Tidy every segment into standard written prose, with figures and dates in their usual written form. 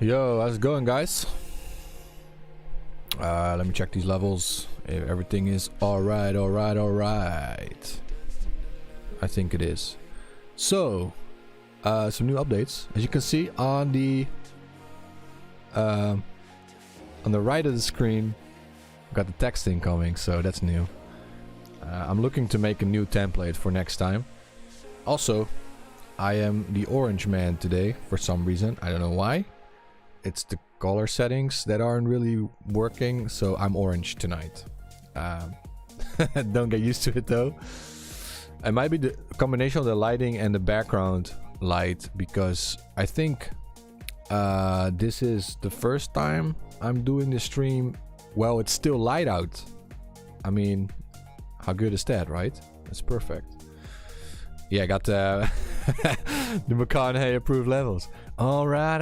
Yo, how's it going, guys? Let me check these levels. If everything is alright. I think it is. So, some new updates. As you can see on the right of the screen, I've got the texting coming, so that's new. I'm looking to make a new template for next time. Also, I am the orange man today for some reason. I don't know why. It's the color settings that aren't really working, so I'm orange tonight. Don't get used to it though. It might be the combination of the lighting and the background light, because I think this is the first time I'm doing the stream. Well, it's still light out. I mean, how good is that, right? That's perfect. Yeah, I got the the McConaughey approved levels. Alright.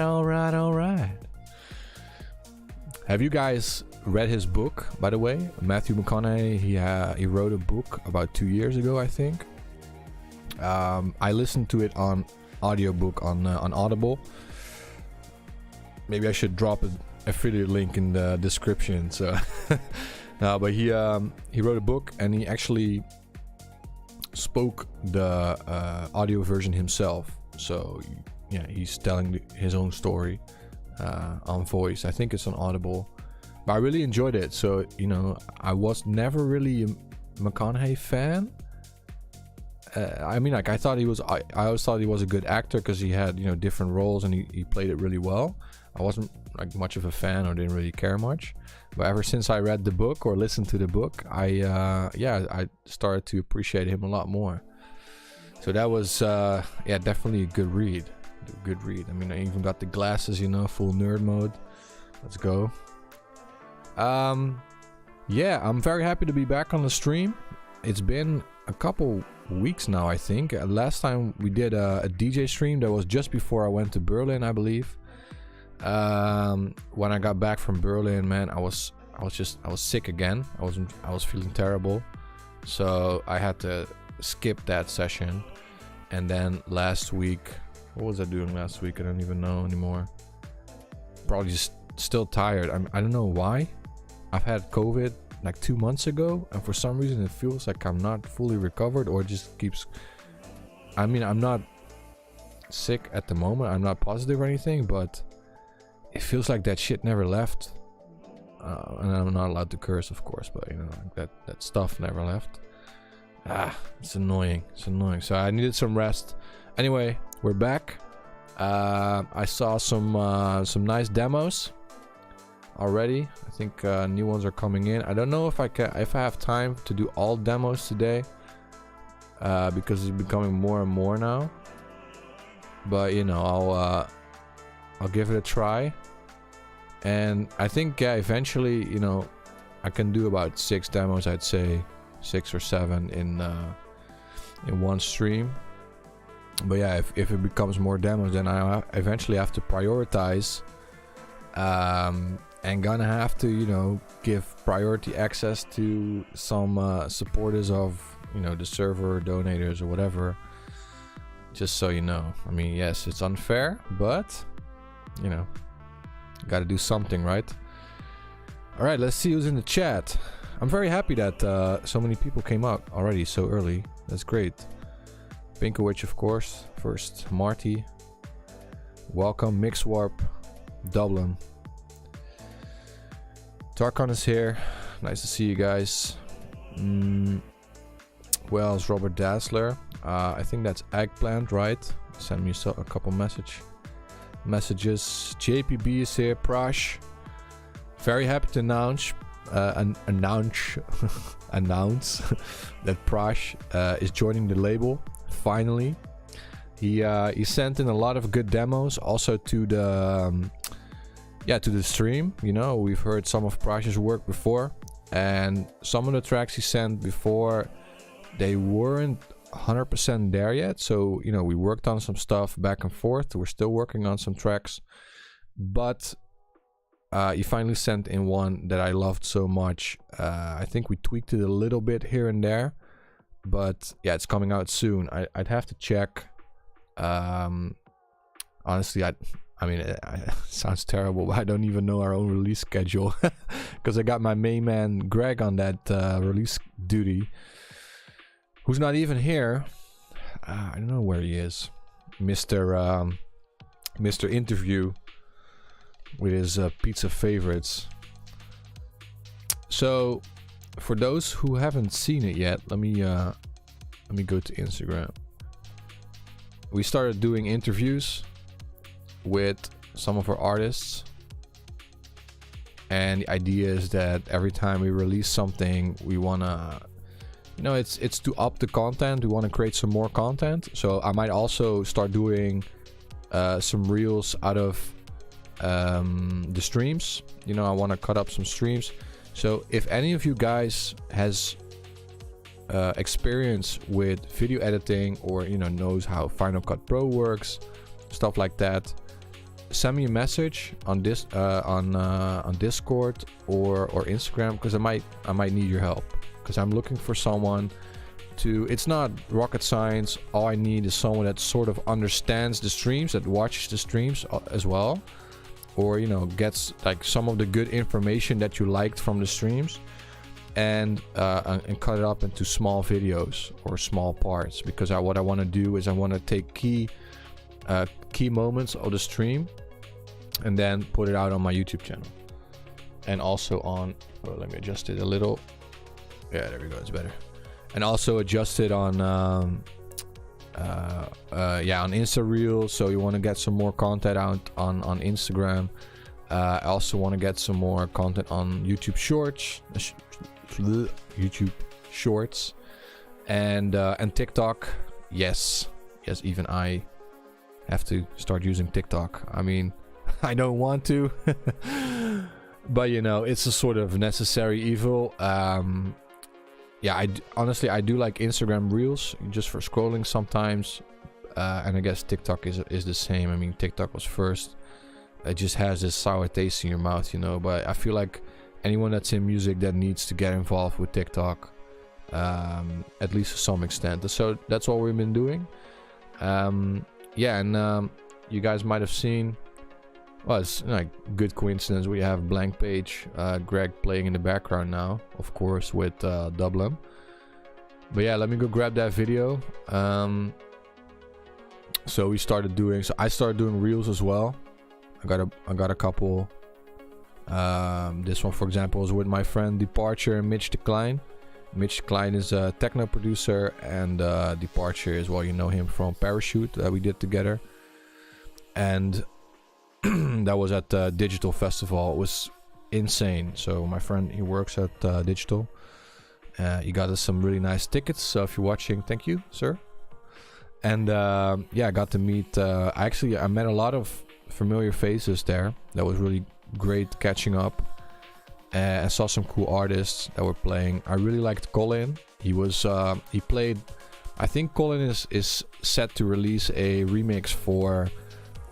Have you guys read his book, by the way? Matthew McConaughey, he wrote a book about 2 years ago, I think. I listened to it on audiobook on Audible. Maybe I should drop an affiliate link in the description. So, no, but he wrote a book, and he actually spoke the audio version himself. So yeah, he's telling his own story on voice. I think it's on Audible, but I really enjoyed it. So, you know, I was never really a McConaughey fan. I mean, like, I always thought he was a good actor because he had, you know, different roles, and he played it really well. I wasn't like much of a fan, or didn't really care much. But ever since I read the book or listened to the book, I started to appreciate him a lot more. So that was definitely a good read. I mean, I even got the glasses, you know, full nerd mode. Let's go. Yeah, I'm very happy to be back on the stream. It's been a couple weeks now, I think. Last time we did a DJ stream, that was just before I went to Berlin, I believe. When I got back from Berlin, man, I was sick again. I was feeling terrible, so I had to skip that session. And then last week, what was I doing last week? I don't even know anymore. Probably just still tired. I don't know why. I've had COVID like 2 months ago, and for some reason it feels like I'm not fully recovered, or it just keeps. I mean, I'm not sick at the moment. I'm not positive or anything, but it feels like that shit never left. And I'm not allowed to curse, of course, but you know, like that stuff never left. It's annoying. So I needed some rest. Anyway, we're back. I saw some nice demos already. I think new ones are coming in. I don't know if I have time to do all demos today, because it's becoming more and more now. But you know, I'll give it a try. And I think, yeah, eventually, you know, I can do about 6 demos, I'd say 6 or 7 in one stream. But yeah, if it becomes more demos, then I eventually have to prioritize, and gonna have to, you know, give priority access to some supporters of, you know, the server, donators or whatever. Just so you know. I mean, yes, it's unfair, but you know, gotta do something, right? Alright, let's see who's in the chat. I'm very happy that so many people came out already so early. That's great. Pinkowitch, of course. First, Marty. Welcome, Mixwarp, Dublin. Tarkon is here. Nice to see you guys. Well, it's Robert Dassler. I think that's Eggplant, right? Send me a couple messages. JPB is here. Prash. Very happy to announce that Prash is joining the label finally. He sent in a lot of good demos, also to the to the stream. You know, we've heard some of Prash's work before. and some of the tracks he sent before, they weren't 100% there yet. So, you know, we worked on some stuff back and forth. We're still working on some tracks, but he finally sent in one that I loved so much. I think we tweaked it a little bit here and there, but yeah, it's coming out soon. I'd have to check. Honestly, I mean, it sounds terrible, but I don't even know our own release schedule because I got my main man Greg on that release duty, who's not even here. I don't know where he is, Mr. Interview with his pizza favorites. So, for those who haven't seen it yet, let me go to Instagram. We started doing interviews with some of our artists, and the idea is that every time we release something, we wanna, you know, it's to up the content. We want to create some more content. So I might also start doing some reels out of the streams. You know, I want to cut up some streams. So if any of you guys has experience with video editing, or, you know, knows how Final Cut Pro works, stuff like that, send me a message on this on Discord or Instagram, because I might need your help, because I'm looking for someone to, it's not rocket science. All I need is someone that sort of understands the streams, that watches the streams as well, or, you know, gets like some of the good information that you liked from the streams, and cut it up into small videos or small parts. Because what I want to do is I want to take key moments of the stream and then put it out on my YouTube channel, and also on, well, let me adjust it a little. Yeah, there we go, it's better. And also adjust it on on Insta Reels. So you want to get some more content out on Instagram. I also want to get some more content on YouTube Shorts, and TikTok. Yes, even I have to start using TikTok. I mean, I don't want to, but, you know, it's a sort of necessary evil. Honestly, I do like Instagram Reels just for scrolling sometimes, and I guess TikTok is the same. I mean, TikTok was first. It just has this sour taste in your mouth, you know. But I feel like anyone that's in music that needs to get involved with TikTok, at least to some extent. So that's what we've been doing. You guys might have seen. Well, it's like good coincidence. We have Blank Page, Greg playing in the background now, of course, with Dublin. But yeah, let me go grab that video. So I started doing reels as well. I got a couple. This one, for example, is with my friend Departure and Mitch Decline. Mitch Decline is a techno producer, and Departure is, well, you know him from Parachute that we did together. And that was at Digital Festival. It was insane. So my friend, he works at Digital. He got us some really nice tickets. So if you're watching, thank you, sir. And I got to meet. I met a lot of familiar faces there. That was really great catching up. I saw some cool artists that were playing. I really liked Colin. He played. I think Colin is set to release a remix for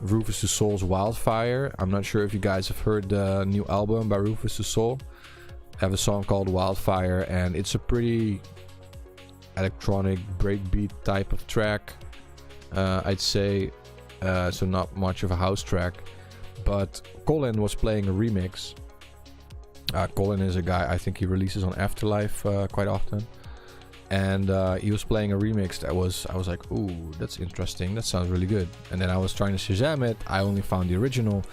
Rufus Du Sol's Wildfire. I'm not sure if you guys have heard the new album by Rufus Du Sol. I have a song called Wildfire, and it's a pretty electronic breakbeat type of track, I'd say. So not much of a house track. But Colin was playing a remix. Colin is a guy, I think he releases on Afterlife quite often. And he was playing a remix I was like, ooh, that's interesting, that sounds really good. And then I was trying to Shazam it. I only found the original,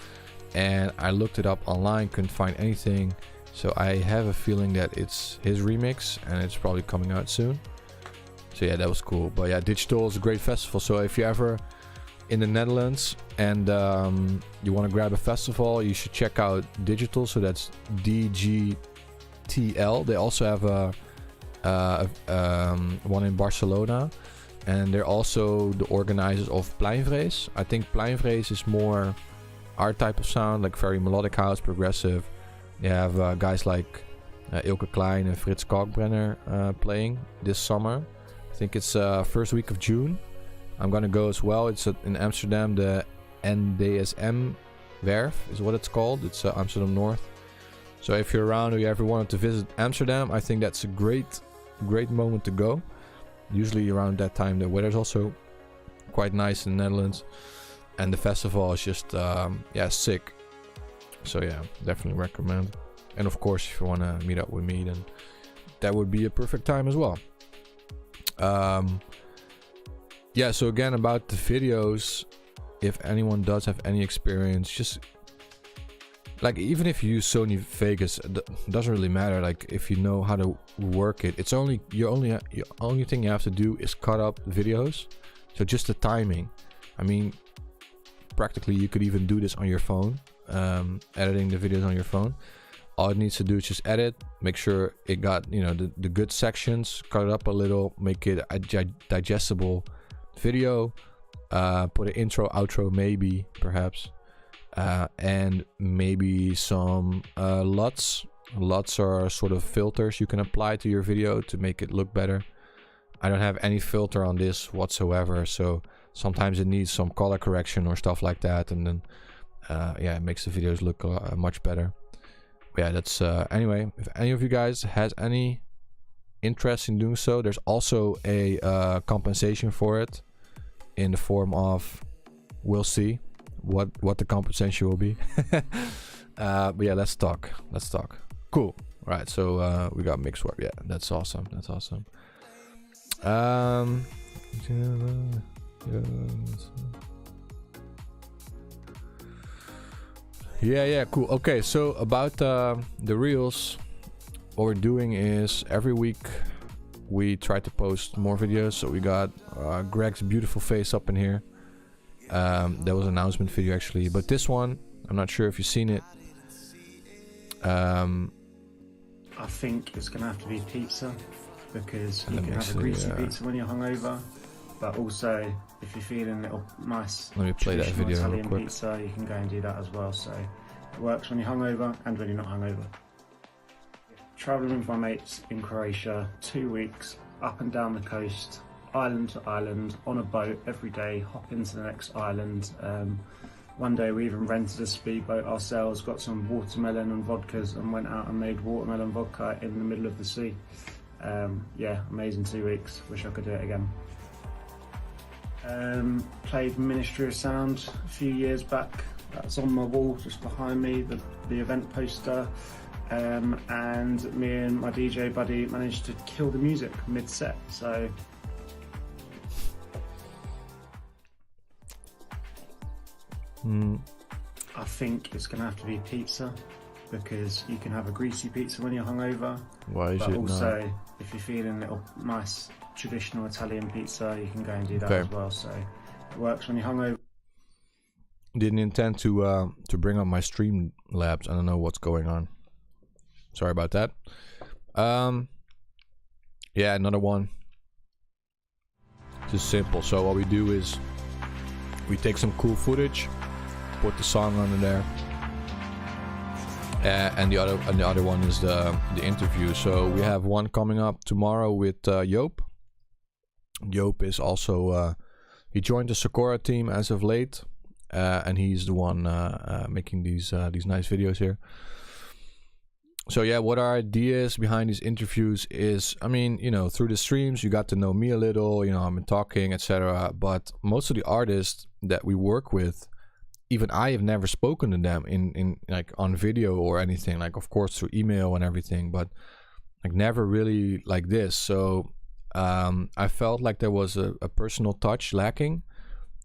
and I looked it up online, couldn't find anything. So I have a feeling that it's his remix, and it's probably coming out soon. So yeah, that was cool. But yeah, Digital is a great festival. So if you're ever in the Netherlands and you want to grab a festival, you should check out Digital. So that's DGTL. They also have one in Barcelona, and they're also the organizers of Pleinvrees. I think Pleinvrees is more our type of sound, like very melodic house, progressive. They have guys like Ilke Klein and Frits Kalkbrenner playing this summer. I think it's first week of June. I'm gonna go as well. It's in Amsterdam. The NDSM Werf is what it's called. It's Amsterdam North. So if you're around or you ever wanted to visit Amsterdam, I think that's a great moment to go. Usually around that time the weather's also quite nice in the Netherlands, and the festival is just sick. So yeah, definitely recommend. And of course, if you want to meet up with me, then that would be a perfect time as well. So again, about the videos, if anyone does have any experience, just like, even if you use Sony Vegas, it doesn't really matter. Like, if you know how to work it, it's only your only thing you have to do is cut up videos. So just the timing. I mean, practically you could even do this on your phone, editing the videos on your phone. All it needs to do is just edit, make sure it got, the good sections, cut it up a little, make it a digestible video, put an intro, outro, maybe, perhaps, and maybe some LUTs. LUTs are sort of filters you can apply to your video to make it look better. I don't have any filter on this whatsoever, so sometimes it needs some color correction or stuff like that, and then it makes the videos look much better. Yeah, that's anyway, if any of you guys has any interest in doing so, there's also a compensation for it in the form of, we'll see what the compensation will be. But yeah, let's talk. Cool. All right, so we got mixed work. Yeah, that's awesome. Yeah, cool. Okay, so about the reels, what we're doing is every week we try to post more videos. So we got Greg's beautiful face up in here. That was an announcement video actually, but this one, I'm not sure if you've seen it. I think it's gonna have to be pizza, because you can have a greasy pizza when you're hungover, but also if you're feeling a little nice, let me play that video Italian real quick. pizza, you can go and do that as well. So it works when you're hungover and when you're not hungover. Traveling with my mates in Croatia, 2 weeks, up and down the coast, island to island, on a boat every day, hop into the next island. One day we even rented a speedboat ourselves, got some watermelon and vodkas, and went out and made watermelon vodka in the middle of the sea. Amazing 2 weeks. Wish I could do it again. Played Ministry of Sound a few years back. That's on my wall just behind me, the event poster. And me and my DJ buddy managed to kill the music mid-set. So I think it's gonna have to be pizza, because you can have a greasy pizza when you're hungover. Why is it also not? if you're feeling a little nice traditional Italian pizza, you can go and do that as well. So it works when you're hungover. Didn't intend to bring up my Streamlabs. I don't know what's going on. Sorry about that. Yeah, another one. Just simple. So what we do is we take some cool footage, put the song under there, and the other one is the interview. So we have one coming up tomorrow with Joop. Joop is also he joined the SEKORA team as of late, and he's the one making these nice videos here. So yeah, what our ideas behind these interviews is, I mean, through the streams you got to know me a little, I've been talking, etc. But most of the artists that we work with, even I have never spoken to them in like on video or anything, like of course through email and everything, but like never really like this. So I felt like there was a personal touch lacking.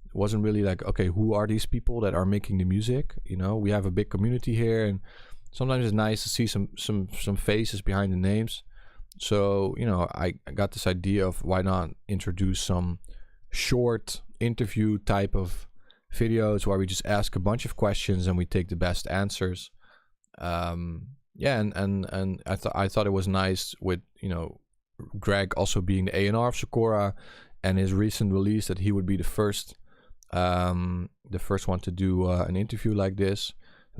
It wasn't really like, okay, who are these people that are making the music? We have a big community here, and sometimes it's nice to see some faces behind the names. So I got this idea of why not introduce some short interview type of videos where we just ask a bunch of questions and we take the best answers. And I thought it was nice with Greg also being the A&R of SEKORA, and his recent release that he would be the first one to do an interview like this.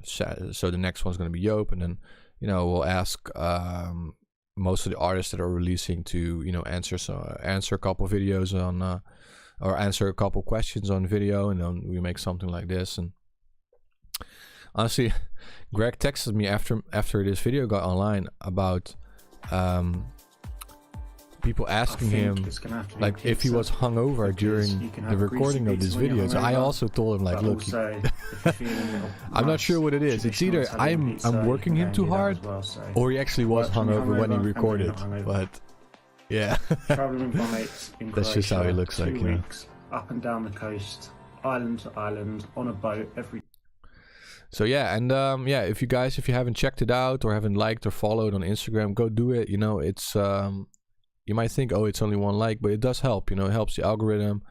So the next one's going to be Joop, and then we'll ask most of the artists that are releasing to answer a couple videos on or answer a couple questions on video, and then we make something like this. And honestly, Greg texted me after this video got online about people asking him like if he was hungover during the recording of this video. So I also told him like, look, I'm not sure what it is. It's either I'm working him too hard, or he actually was hungover when he recorded. But yeah, traveling with my mates in that's just how he looks like. 2 weeks, up and down the coast, island to island, on a boat every. So yeah, and if you haven't checked it out or haven't liked or followed on Instagram, go do it. It's you might think, oh, it's only one like, but it does help. It helps the algorithm.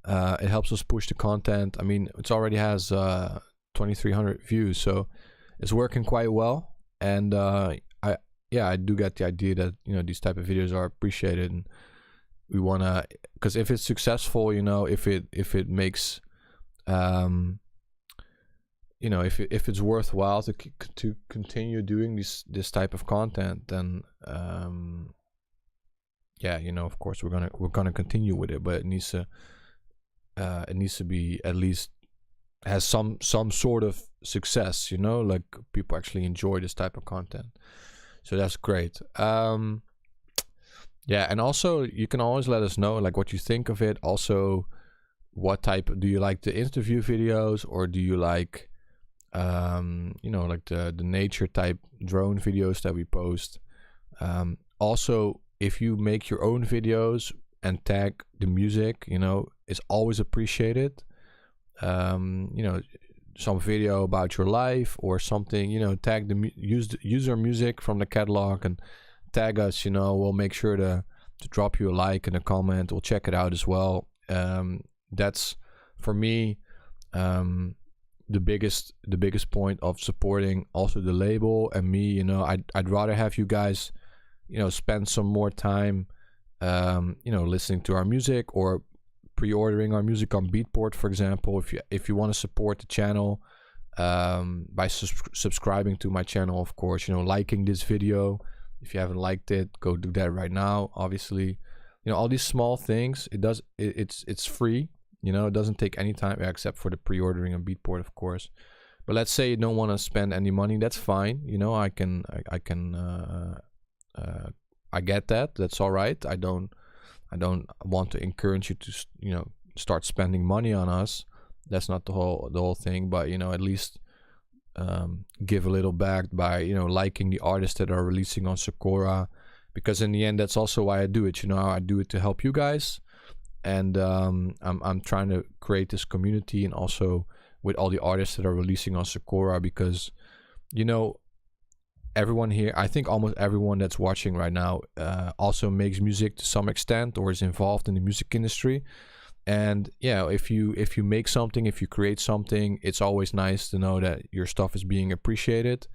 It helps us push the content. I mean, it already has 2,300 views, so it's working quite well. And I do get the idea that these type of videos are appreciated, and we wanna, because if it's successful, if it makes if it's worthwhile to continue doing this type of content, then of course we're gonna continue with it, but it needs to be at least has some sort of success, like people actually enjoy this type of content. So that's great. And also you can always let us know like what you think of it. Also, what type do you like, the interview videos, or do you like like the nature type drone videos that we post? Also, if you make your own videos and tag the music, it's always appreciated. Some video about your life or something, tag use our music from the catalog and tag us. We'll make sure to drop you a like and a comment. We'll check it out as well. That's for me the biggest point of supporting also the label and me. I'd rather have you guys spend some more time listening to our music or pre-ordering our music on Beatport, for example. If you want to support the channel by subscribing to my channel, of course, liking this video. If you haven't liked it, go do that right now. Obviously, all these small things, it's free. It doesn't take any time except for the pre-ordering on Beatport, of course. But let's say you don't want to spend any money, that's fine. I get that. That's all right. I don't want to encourage you to start spending money on us. That's not the whole thing. But at least give a little back by liking the artists that are releasing on SEKORA, because in the end that's also why I do it. I do it to help you guys, and I'm trying to create this community, and also with all the artists that are releasing on SEKORA, because everyone here, I think almost everyone that's watching right now also makes music to some extent or is involved in the music industry. And if you make something, if you create something, it's always nice to know that your stuff is being appreciated.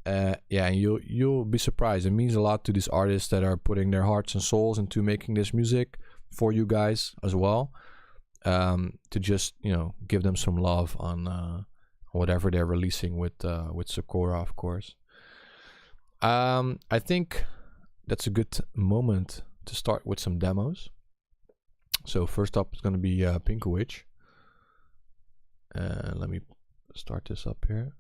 And you'll be surprised. It means a lot to these artists that are putting their hearts and souls into making this music for you guys as well. To just give them some love on whatever they're releasing with SEKORA, of course. I think that's a good moment to start with some demos. So first up is going to be Pinkowitch. Let me start this up here.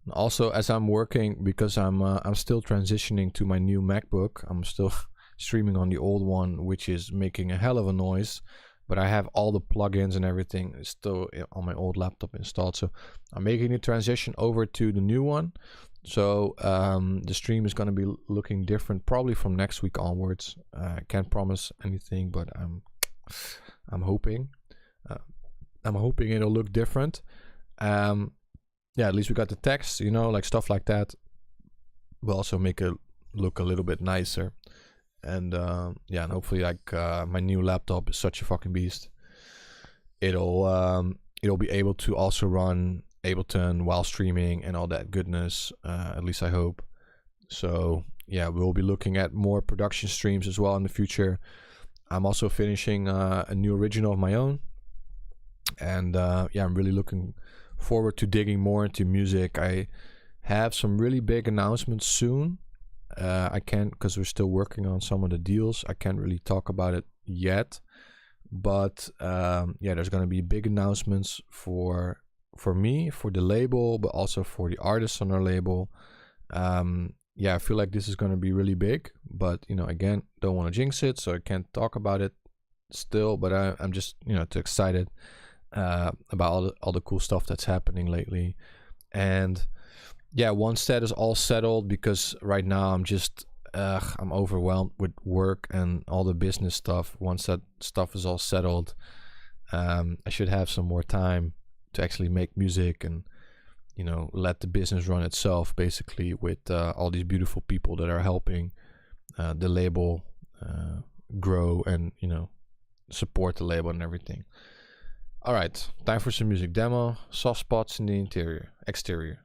And also, as I'm working, because I'm still transitioning to my new MacBook, I'm still streaming on the old one, which is making a hell of a noise. But I have all the plugins and everything still on my old laptop installed. So I'm making the transition over to the new one. So the stream is going to be looking different probably from next week onwards. I can't promise anything, but I'm hoping. I'm hoping it'll look different. At least we got the text, like stuff like that. We'll also make it look a little bit nicer. And and hopefully, like my new laptop is such a fucking beast. It'll be able to also run Ableton while streaming and all that goodness. At least I hope. So we'll be looking at more production streams as well in the future. I'm also finishing a new original of my own, and I'm really looking forward to digging more into music. I have some really big announcements soon. I can't, because we're still working on some of the deals. I can't really talk about it yet. But there's going to be big announcements for me, for the label, but also for the artists on our label. I feel like this is going to be really big. But, again, don't want to jinx it, so I can't talk about it still. But I'm just, too excited about all the cool stuff that's happening lately. And once that is all settled, because right now I'm just I'm overwhelmed with work and all the business stuff. Once that stuff is all settled, I should have some more time to actually make music and let the business run itself, basically, with all these beautiful people that are helping the label grow and support the label and everything. All right, time for some music demo. Soft spots in the exterior.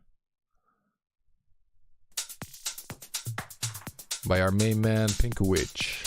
By our main man, Pinkowich.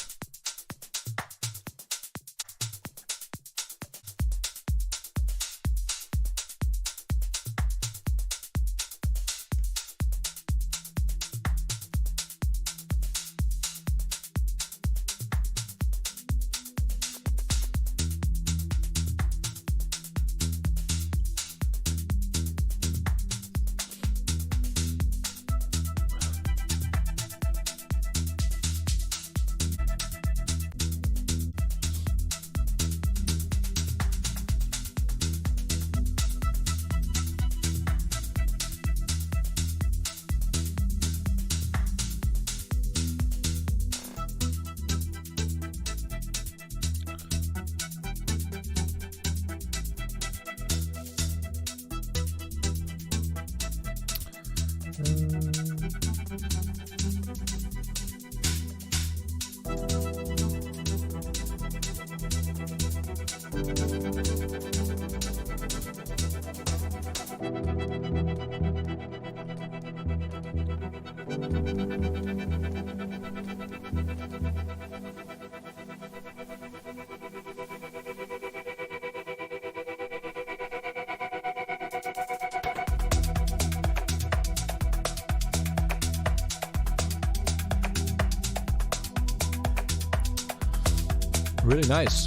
Really nice.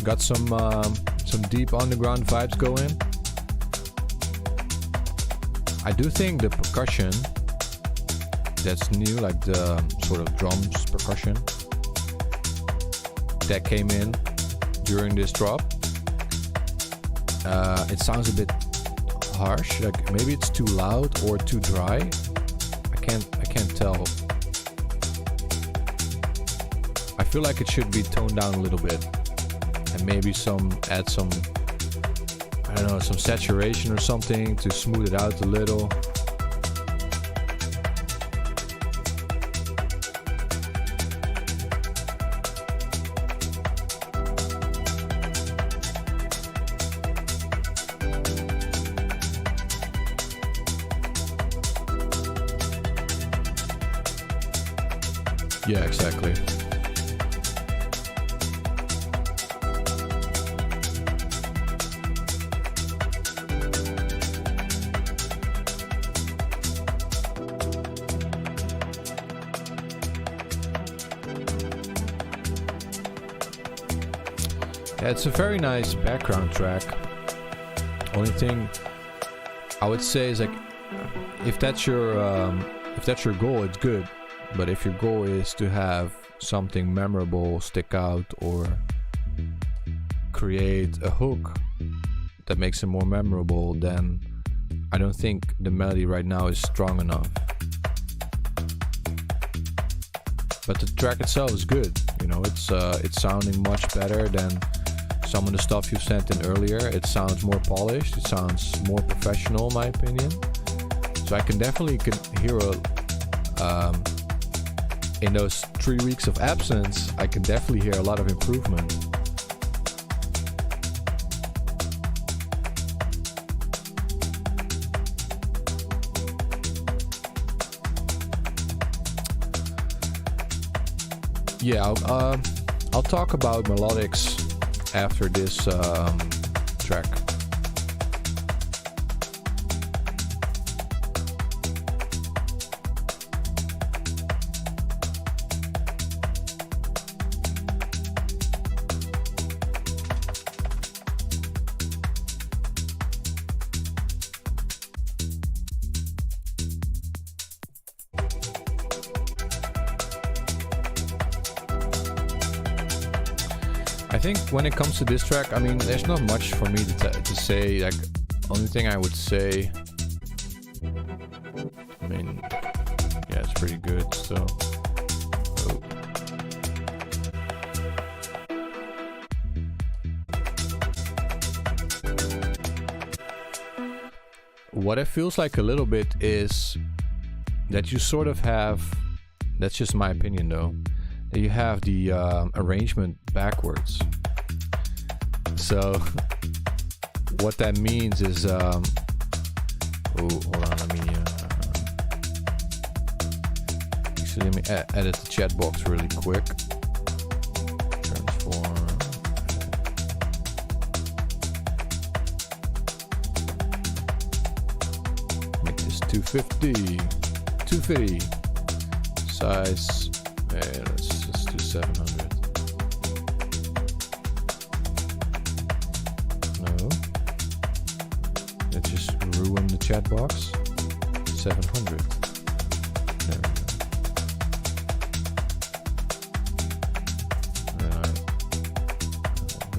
Got some deep underground vibes going. I do think the percussion that's new, like the sort of drums percussion that came in during this drop, it sounds a bit harsh. Like maybe it's too loud or too dry. I can't tell. I feel like it should be toned down a little bit, and maybe add some, I don't know, some saturation or something to smooth it out a little. Yeah, exactly. Yeah, it's a very nice background track. Only thing I would say is, like, if that's your goal, it's good. But if your goal is to have something memorable stick out or create a hook that makes it more memorable, then I don't think the melody right now is strong enough. But the track itself is good. It's sounding much better than some of the stuff you sent in earlier. It sounds more polished. It sounds more professional, in my opinion. So I can definitely hear in those 3 weeks of absence, I can definitely hear a lot of improvement. Yeah, I'll talk about melodics after this track. I think when it comes to this track, I mean, there's not much for me to say. Like, only thing I would say, I mean, yeah, it's pretty good still. Oh. What it feels like a little bit is that you sort of have, that's just my opinion though, that you have the arrangement backwards. So what that means is, oh, hold on, let me edit the chat box really quick. Transform. Make this 250. Size, let's just do 700. No. Let's just ruin the chat box. 700. There we go.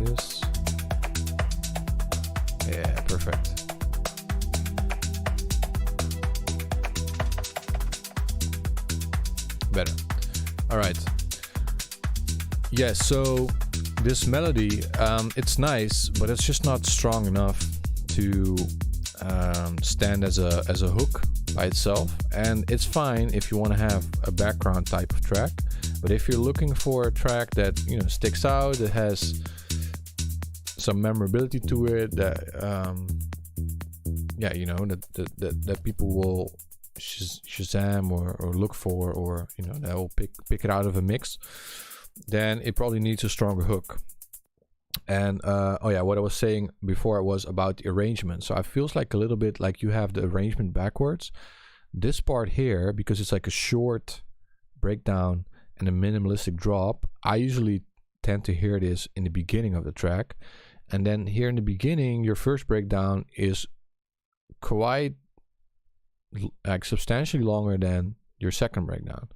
This. Yeah, perfect. Better. All right. Yeah, so this melody, it's nice, but it's just not strong enough to stand as a hook by itself. And it's fine if you want to have a background type of track, but if you're looking for a track that, you know, sticks out, that has some memorability to it, that yeah, you know, that people will Shazam or look for, or, you know, that will pick it out of a mix, then it probably needs a stronger hook. And oh yeah, what I was saying before was about the arrangement. So it feels like a little bit like you have the arrangement backwards. This part here, because it's like a short breakdown and a minimalistic drop, I usually tend to hear this in the beginning of the track. And then here in the beginning, your first breakdown is quite like substantially longer than your second breakdown,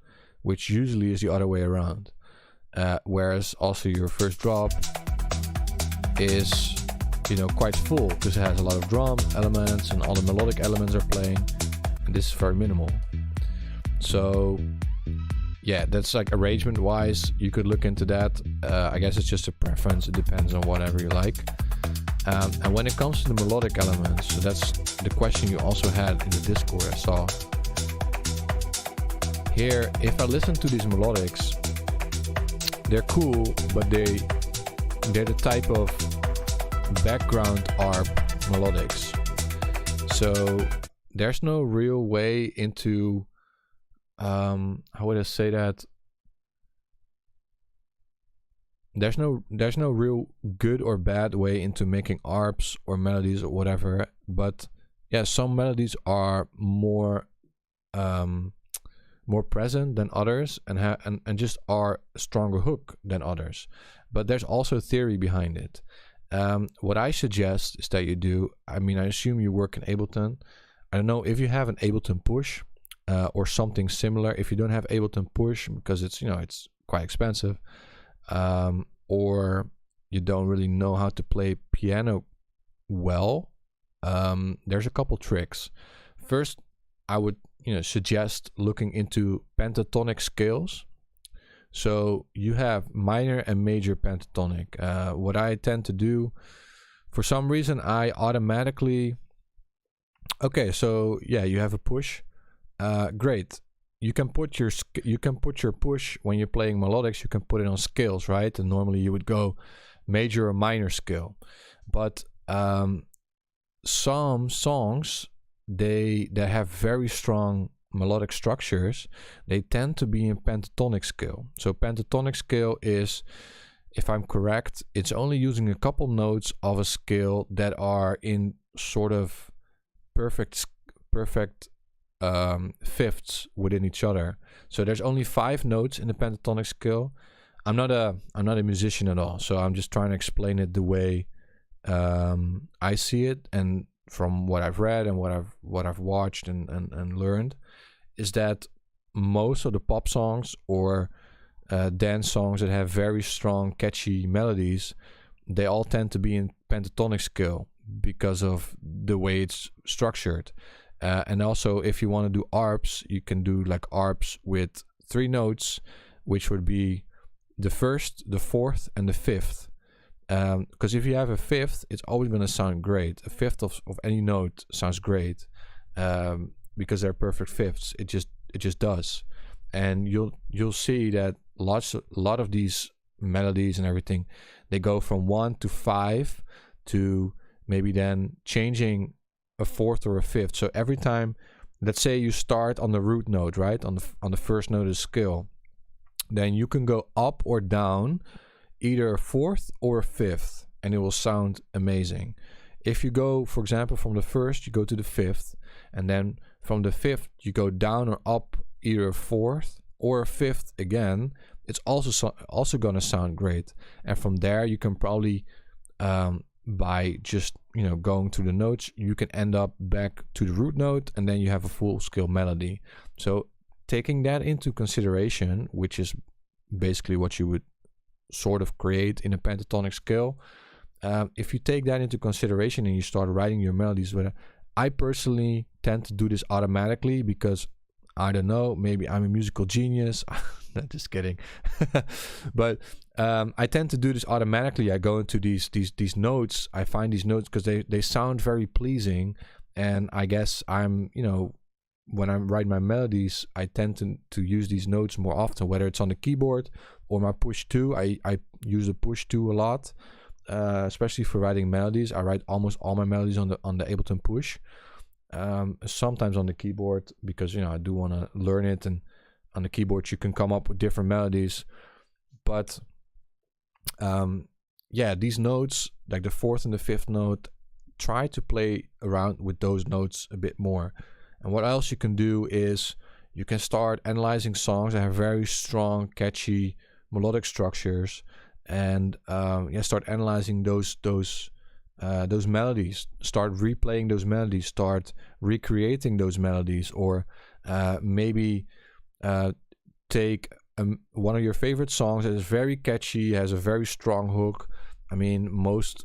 which usually is the other way around. Whereas also your first drop is, you know, quite full because it has a lot of drum elements and all the melodic elements are playing, and this is very minimal. So yeah, that's like arrangement wise, you could look into that. I guess it's just a preference, it depends on whatever you like. And when it comes to the melodic elements, so that's the question you also had in the Discord I saw. Here, if I listen to these melodics, they're cool, but they're the type of background ARP melodics. So there's no real way into, how would I say that? There's no real good or bad way into making ARPs or melodies or whatever, but yeah, some melodies are more present than others, and just are a stronger hook than others. But there's also theory behind it. What I suggest is that you do, I mean, I assume you work in Ableton. I don't know if you have an Ableton Push or something similar. If you don't have Ableton Push, because it's, you know, it's quite expensive, or you don't really know how to play piano well, there's a couple tricks. First, I would, you know, suggest looking into pentatonic scales. So you have minor and major pentatonic. What I tend to do, for some reason, I automatically, okay, so yeah, you have a push, great. You can put your push when you're playing melodics. You can put it on scales, right? And normally you would go major or minor scale. But some songs that have very strong melodic structures, they tend to be in pentatonic scale. So pentatonic scale is, if I'm correct, it's only using a couple notes of a scale that are in sort of perfect fifths within each other. So there's only 5 notes in the pentatonic scale. I'm not a musician at all, so I'm just trying to explain it the way I see it, and from what I've read and what I've watched and learned, is that most of the pop songs or dance songs that have very strong, catchy melodies, they all tend to be in pentatonic scale because of the way it's structured. And also, if you want to do arps, you can do like arps with 3 notes, which would be the first, the fourth, and the fifth. Because if you have a fifth, it's always going to sound great. A fifth of any note sounds great, because they're perfect fifths. It just does. And you'll see that a lot of these melodies and everything, they go from 1 to 5 to maybe then changing a fourth or a fifth. So every time, let's say you start on the root note, right, on the first note of the scale, then you can go up or down either a fourth or a fifth, and it will sound amazing. If you go, for example, from the first, you go to the fifth, and then from the fifth, you go down or up either a fourth or a fifth again, it's also going to sound great. And from there, you can probably, by just, going to the notes, you can end up back to the root note, and then you have a full scale melody. So taking that into consideration, which is basically what you would sort of create in a pentatonic scale, if you take that into consideration and you start writing your melodies, I personally tend to do this automatically because, I don't know, maybe I'm a musical genius. Just kidding. But I tend to do this automatically. I go into these notes. I find these notes because they sound very pleasing. And I guess I'm, when I'm writing my melodies, I tend to use these notes more often, whether it's on the keyboard or my push 2. I use the push 2 a lot, especially for writing melodies. I write almost all my melodies on the Ableton push. Sometimes on the keyboard because I do want to learn it, and on the keyboard you can come up with different melodies. But these notes, like the fourth and the fifth note, try to play around with those notes a bit more. And what else you can do is you can start analyzing songs that have very strong, catchy melodic structures, and start analyzing those melodies, start replaying those melodies, start recreating those melodies, or maybe take one of your favorite songs that is very catchy, has a very strong hook. I mean,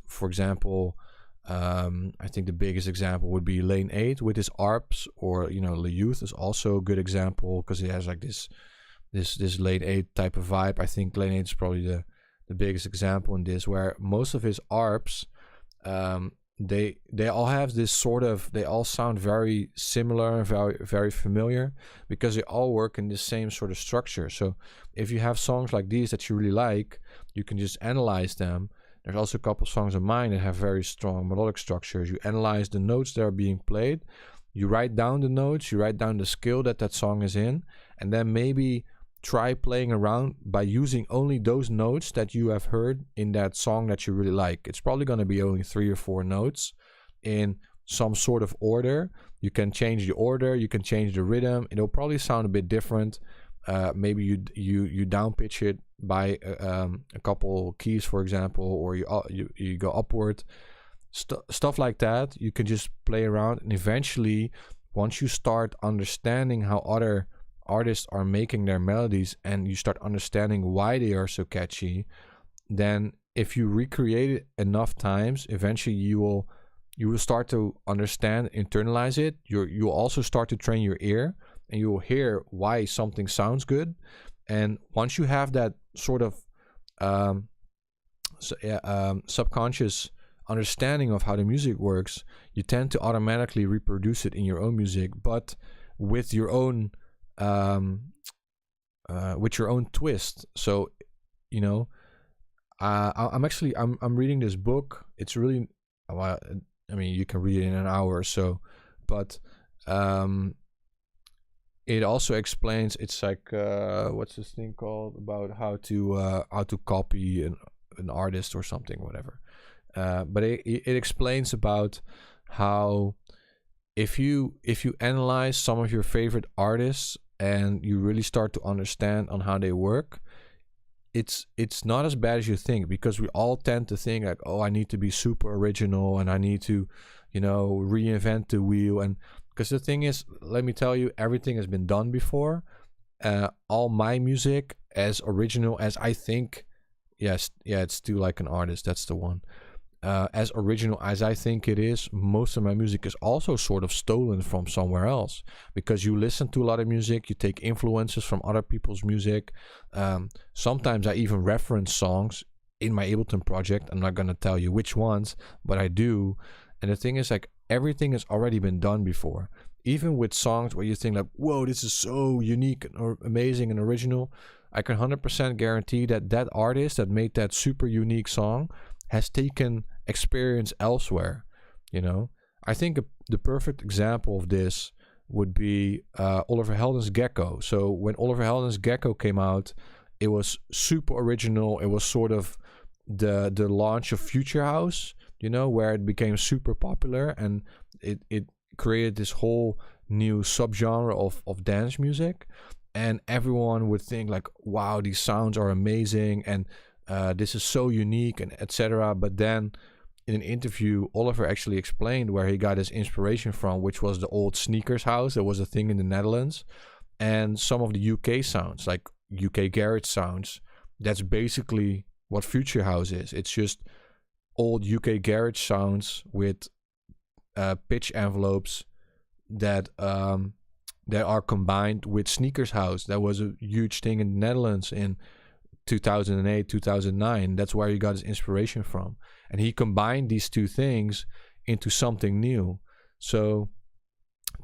for example, I think the biggest example would be Lane 8 with his arps, or Le Youth is also a good example because it has like this Lane 8 type of vibe. I think Lane 8 is probably the biggest example in this, where most of his arps, they all have this sort of, they all sound very similar, very, very familiar, because they all work in the same sort of structure. So if you have songs like these that you really like, you can just analyze them. There's also a couple songs of mine that have very strong melodic structures. You analyze the notes that are being played, you write down the notes, you write down the scale that song is in, and then maybe try playing around by using only those notes that you have heard in that song that you really like. It's probably going to be only 3 or 4 notes in some sort of order. You can change the order, you can change the rhythm. It'll probably sound a bit different. Maybe you down pitch it by a couple keys, for example, or you go upward. Stuff like that. You can just play around, and eventually, once you start understanding how other artists are making their melodies, and you start understanding why they are so catchy, then if you recreate it enough times, eventually you will start to understand, internalize it. You'll also start to train your ear, and you will hear why something sounds good. And once you have that sort of subconscious understanding of how the music works, you tend to automatically reproduce it in your own music, but with your own twist. So I'm reading this book. It's really, I mean, you can read it in an hour or so, but it also explains, it's like what's this thing called, about how to copy an artist or something, whatever. But it explains about how if you analyze some of your favorite artists and you really start to understand on how they work, it's not as bad as you think, because we all tend to think like, oh, I need to be super original and I need to, reinvent the wheel. And because the thing is, let me tell you, everything has been done before. All my music as original as I think. Yes, yeah, it's Still Like an Artist. That's the one. As original as I think it is, most of my music is also sort of stolen from somewhere else, because you listen to a lot of music, you take influences from other people's music. Sometimes I even reference songs in my Ableton project. I'm not gonna tell you which ones, but I do. And the thing is, like, everything has already been done before. Even with songs where you think like, whoa, this is so unique or amazing and original, I can 100% guarantee that that artist that made that super unique song has taken experience elsewhere. You know, I think the perfect example of this would be Oliver Heldens' Gecko. So when Oliver Heldens' Gecko came out, it was super original. It was sort of the launch of Future House, you know, where it became super popular, and it created this whole new subgenre of dance music. And everyone would think like, wow, these sounds are amazing, and this is so unique, and etc. But then in an interview, Oliver actually explained where he got his inspiration from, which was the old sneakers house that was a thing in the Netherlands, and some of the UK sounds, like UK garage sounds. That's basically what Future House is. It's just old UK garage sounds with pitch envelopes that are combined with sneakers house. That was a huge thing in the Netherlands in 2008, 2009. That's where he got his inspiration from. And he combined these two things into something new. So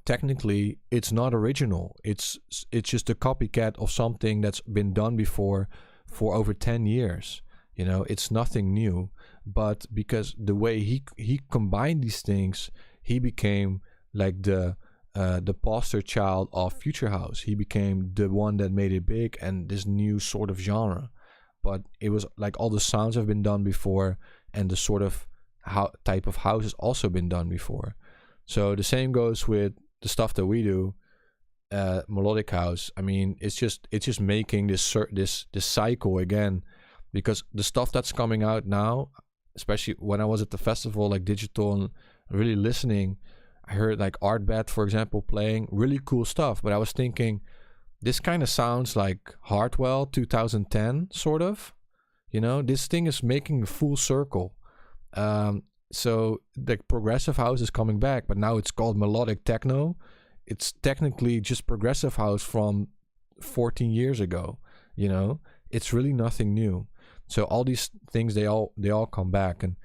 technically, it's not original. It's just a copycat of something that's been done before for over 10 years. You know, it's nothing new. But because the way he combined these things, he became like the poster child of Future House. He became the one that made it big and this new sort of genre. But it was like all the sounds have been done before, and the sort of type of house has also been done before. So the same goes with the stuff that we do, melodic house. I mean, it's just making this cycle again, because the stuff that's coming out now, especially when I was at the festival, like digital, and really listening, I heard like Artbat, for example, playing really cool stuff. But I was thinking, this kind of sounds like Hartwell 2010, sort of. You know, this thing is making a full circle. So the progressive house is coming back, but now it's called melodic techno. It's technically just progressive house from 14 years ago. You know, it's really nothing new. So all these things, they all come back. And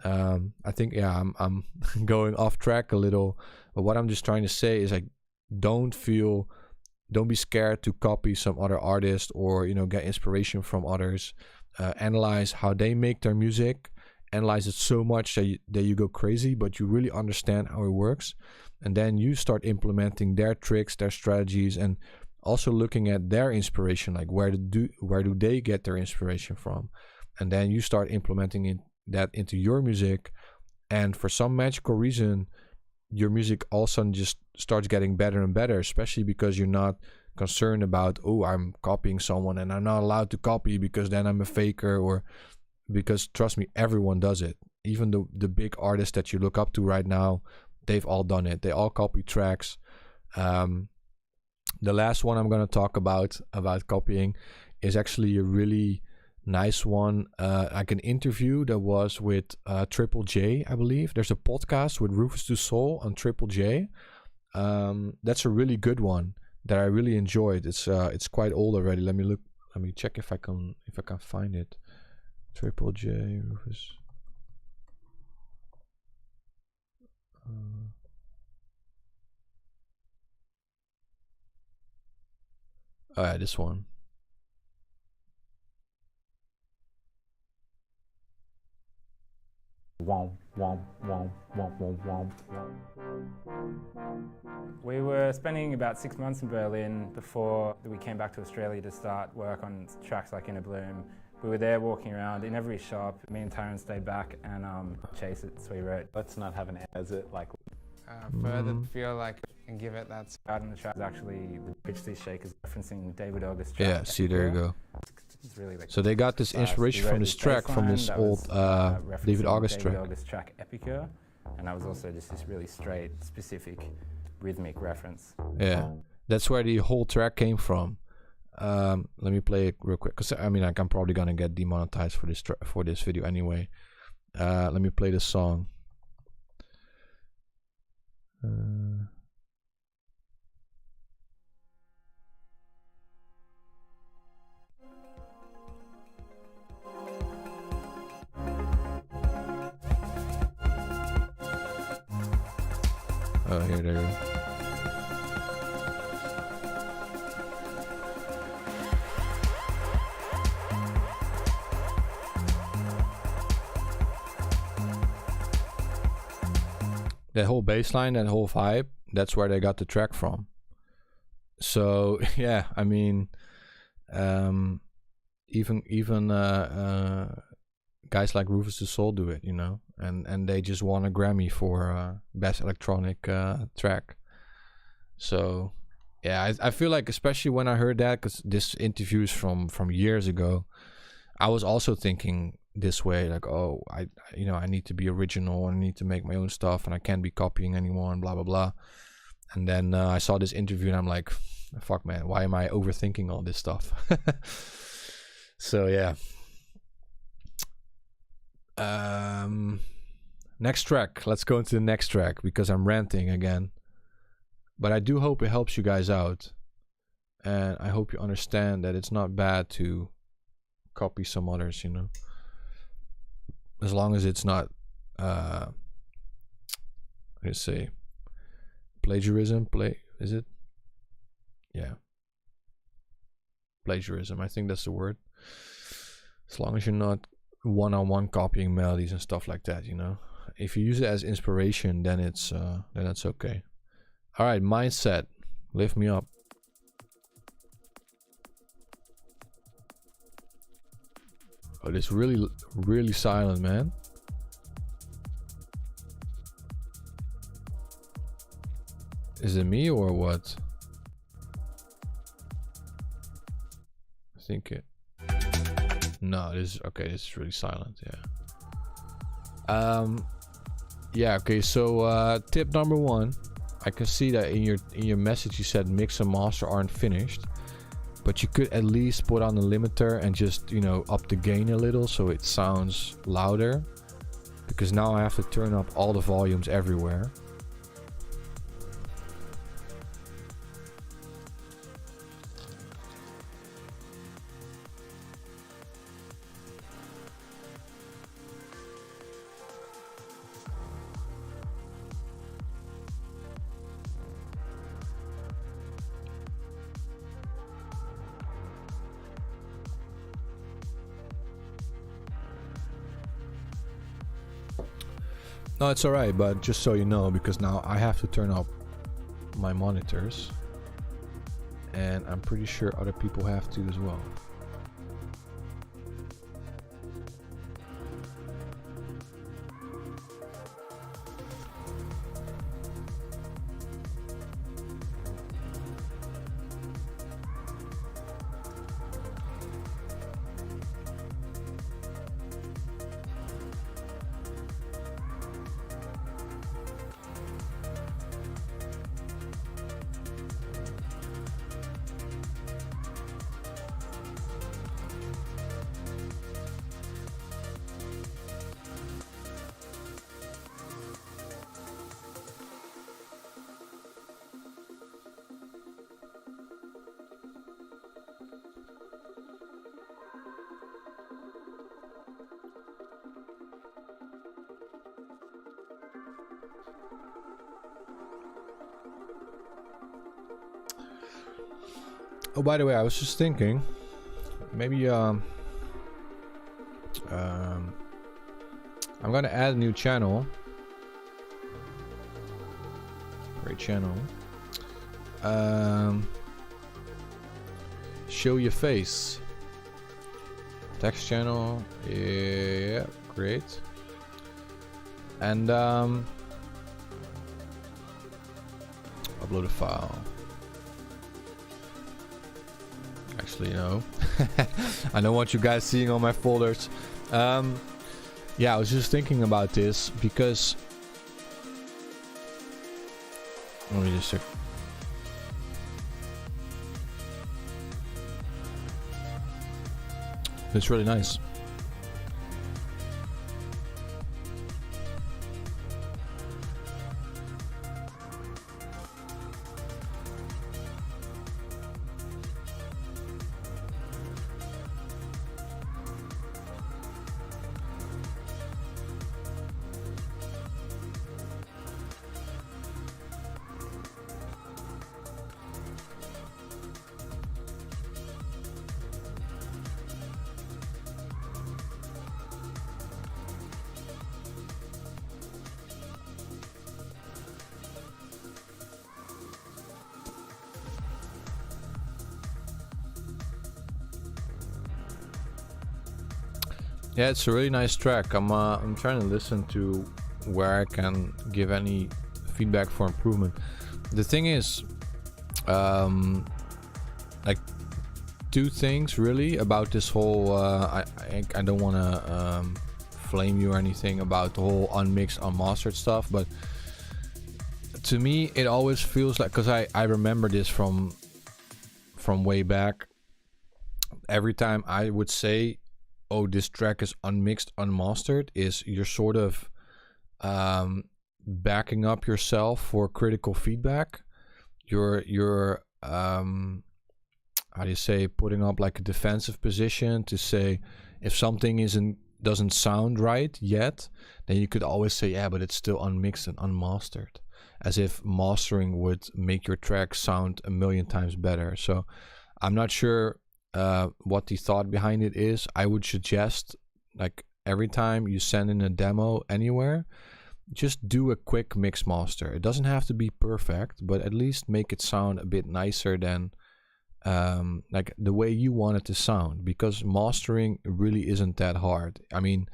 I think, yeah, I'm going off track a little, but what I'm just trying to say is, like, don't be scared to copy some other artist, or, you know, get inspiration from others. Analyze how they make their music, analyze it so much that you go crazy, but you really understand how it works, and then you start implementing their tricks, their strategies, and also looking at their inspiration, like where do they get their inspiration from, and then you start implementing that into your music, and for some magical reason your music all of a sudden just starts getting better and better, especially because you're not concerned about, oh, I'm copying someone and I'm not allowed to copy because then I'm a faker, or because, trust me, everyone does it. Even the big artists that you look up to right now, they've all done it. They all copy tracks. The last one I'm going to talk about copying is actually a really nice one, like an interview that was with Triple J, I believe. There's a podcast with Rufus Du Sol on Triple J. That's a really good one that I really enjoyed. It's quite old already. Let me check if I can find it. Triple J, Rufus. Oh yeah, this one. We were spending about 6 months in Berlin before we came back to Australia to start work on tracks like Inner Bloom. We were there walking around in every shop. Me and Tyrone stayed back and Chase it, so we wrote. Let's not have an as it like. Further feel like and give it that. Out on the track is actually the Pitch These Shakers referencing David August's track. Yeah, see, there you go. It's really like, so they got this inspiration from this track, from this old David August track. David August track Epicure, and that was also just this really straight, specific, rhythmic reference. Yeah, that's where the whole track came from. Let me play it real quick, because I mean, like, I'm probably gonna get demonetized for this video anyway. Let me play this song. Oh, here they go. That whole bass line, that whole vibe, that's where they got the track from. So yeah, I mean, even guys like Rufus the Soul do it, you know, and they just won a Grammy for best electronic track. So yeah, I feel like, especially when I heard that, because this interview is from years ago, I was also thinking this way, like, oh, I need to be original, and I need to make my own stuff, and I can't be copying anyone, and blah blah blah. And then I saw this interview, and I'm like, fuck man, why am I overthinking all this stuff? So yeah. Next track, let's go into the next track, because I'm ranting again, but I do hope it helps you guys out, and I hope you understand that it's not bad to copy some others, you know, as long as it's not let's say plagiarism. Is it? Yeah, plagiarism, I think that's the word. As long as you're not one-on-one copying melodies and stuff like that, you know. If you use it as inspiration, then it's okay. All right, Mindset, Lift Me Up. Oh, it's really silent, man. Is it me or what? I think it. No, this is okay. This is really silent. Yeah. Yeah. Okay. So tip number 1. I can see that in your message you said mix and master aren't finished, but you could at least put on the limiter and just, you know, up the gain a little so it sounds louder, because now I have to turn up all the volumes everywhere. No, it's alright, but just so you know, because now I have to turn up my monitors, and I'm pretty sure other people have to as well. Oh, by the way, I was just thinking, maybe I'm gonna add a new channel. Great channel. Show your face. Text channel. Yeah, great. And upload a file. Actually, no. I don't want you guys seeing all my folders. Yeah, I was just thinking about this because let me just check. It's really nice. Yeah, it's a really nice track. I'm trying to listen to where I can give any feedback for improvement. The thing is, like, two things really about this whole. I don't want to flame you or anything about the whole unmixed, unmastered stuff, but to me, it always feels like, because I remember this from way back. Every time I would say, oh, this track is unmixed, unmastered, is you're sort of backing up yourself for critical feedback. You're how do you say, putting up like a defensive position to say if something doesn't sound right yet, then you could always say, yeah, but it's still unmixed and unmastered, as if mastering would make your track sound a million times better. So I'm not sure what the thought behind it is. I would suggest, like, every time you send in a demo anywhere, just do a quick mix master. It doesn't have to be perfect, but at least make it sound a bit nicer than like the way you want it to sound, because mastering really isn't that hard. I mean,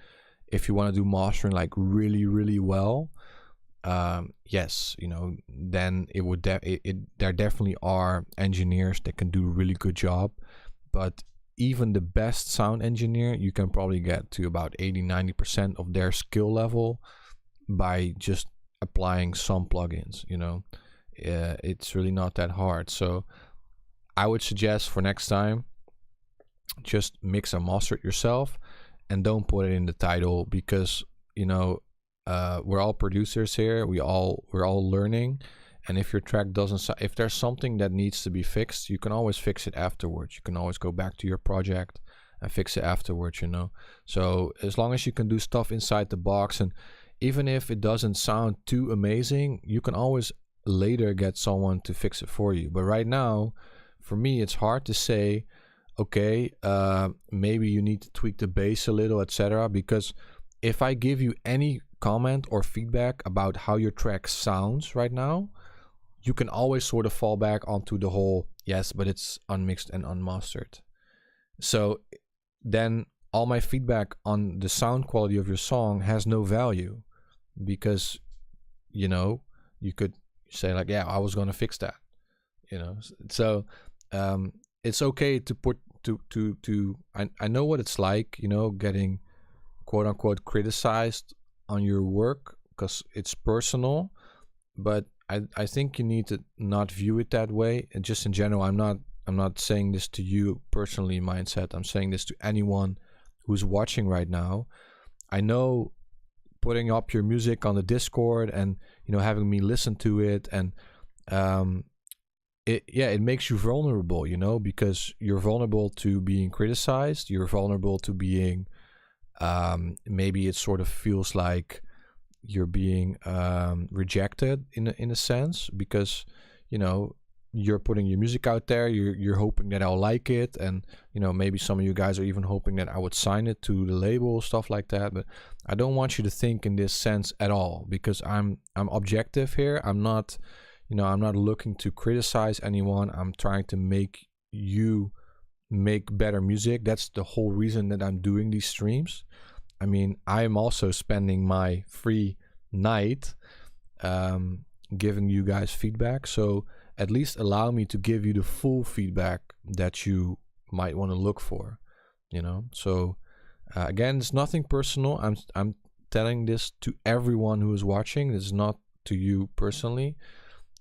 if you want to do mastering like really, really well, yes, you know, then it would there definitely are engineers that can do a really good job. But even the best sound engineer, you can probably get to about 80-90% of their skill level by just applying some plugins, you know. It's really not that hard. So I would suggest for next time, just mix and master it yourself and don't put it in the title, because, you know, we're all producers here. We're all learning. And if your track doesn't, if there's something that needs to be fixed, you can always fix it afterwards. You can always go back to your project and fix it afterwards, you know. So as long as you can do stuff inside the box, and even if it doesn't sound too amazing, you can always later get someone to fix it for you. But right now, for me, it's hard to say, okay, maybe you need to tweak the bass a little, etc. Because if I give you any comment or feedback about how your track sounds right now, you can always sort of fall back onto the whole, yes, but it's unmixed and unmastered. So then all my feedback on the sound quality of your song has no value, because, you know, you could say like, yeah, I was going to fix that, you know. So it's okay to put I know what it's like, you know, getting quote unquote criticized on your work, because it's personal. But I think you need to not view it that way. And just in general, I'm not saying this to you personally, Mindset. I'm saying this to anyone who's watching right now. I know putting up your music on the Discord and, you know, having me listen to it, and it makes you vulnerable, you know, because you're vulnerable to being criticized. You're vulnerable to being maybe it sort of feels like you're being rejected in a sense, because, you know, you're putting your music out there, you're hoping that I'll like it, and, you know, maybe some of you guys are even hoping that I would sign it to the label, stuff like that. But I don't want you to think in this sense at all, because I'm objective here. I'm not, you know, I'm not looking to criticize anyone. I'm trying to make you make better music. That's the whole reason that I'm doing these streams. I mean, I'm also spending my free night giving you guys feedback. So at least allow me to give you the full feedback that you might want to look for, you know. So again, it's nothing personal. I'm telling this to everyone who is watching. This is not to you personally.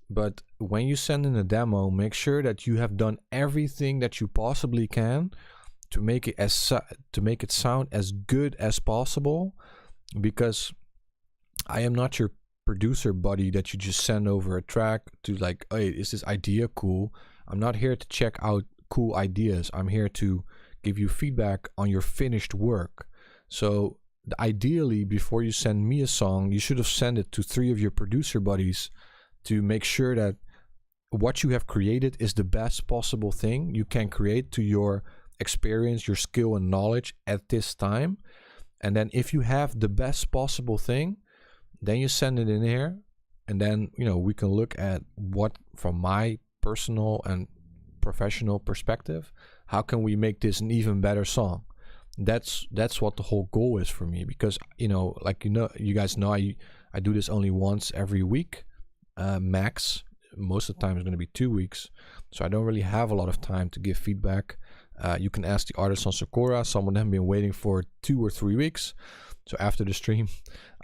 But when you send in a demo, make sure that you have done everything that you possibly can to make it to make it sound as good as possible, because I am not your producer buddy that you just send over a track to like, hey, is this idea cool? I'm not here to check out cool ideas. I'm here to give you feedback on your finished work. So ideally, before you send me a song, you should have sent it to 3 of your producer buddies to make sure that what you have created is the best possible thing you can create to your experience, your skill and knowledge at this time. And then if you have the best possible thing, then you send it in here, and then, you know, we can look at what, from my personal and professional perspective, how can we make this an even better song? That's what the whole goal is for me, because, you know, like, you guys know, I do this only once every week, max. Most of the time it's going to be 2 weeks, so I don't really have a lot of time to give feedback. You can ask the artists on SEKORA. Some of them have been waiting for 2 or 3 weeks. So after the stream,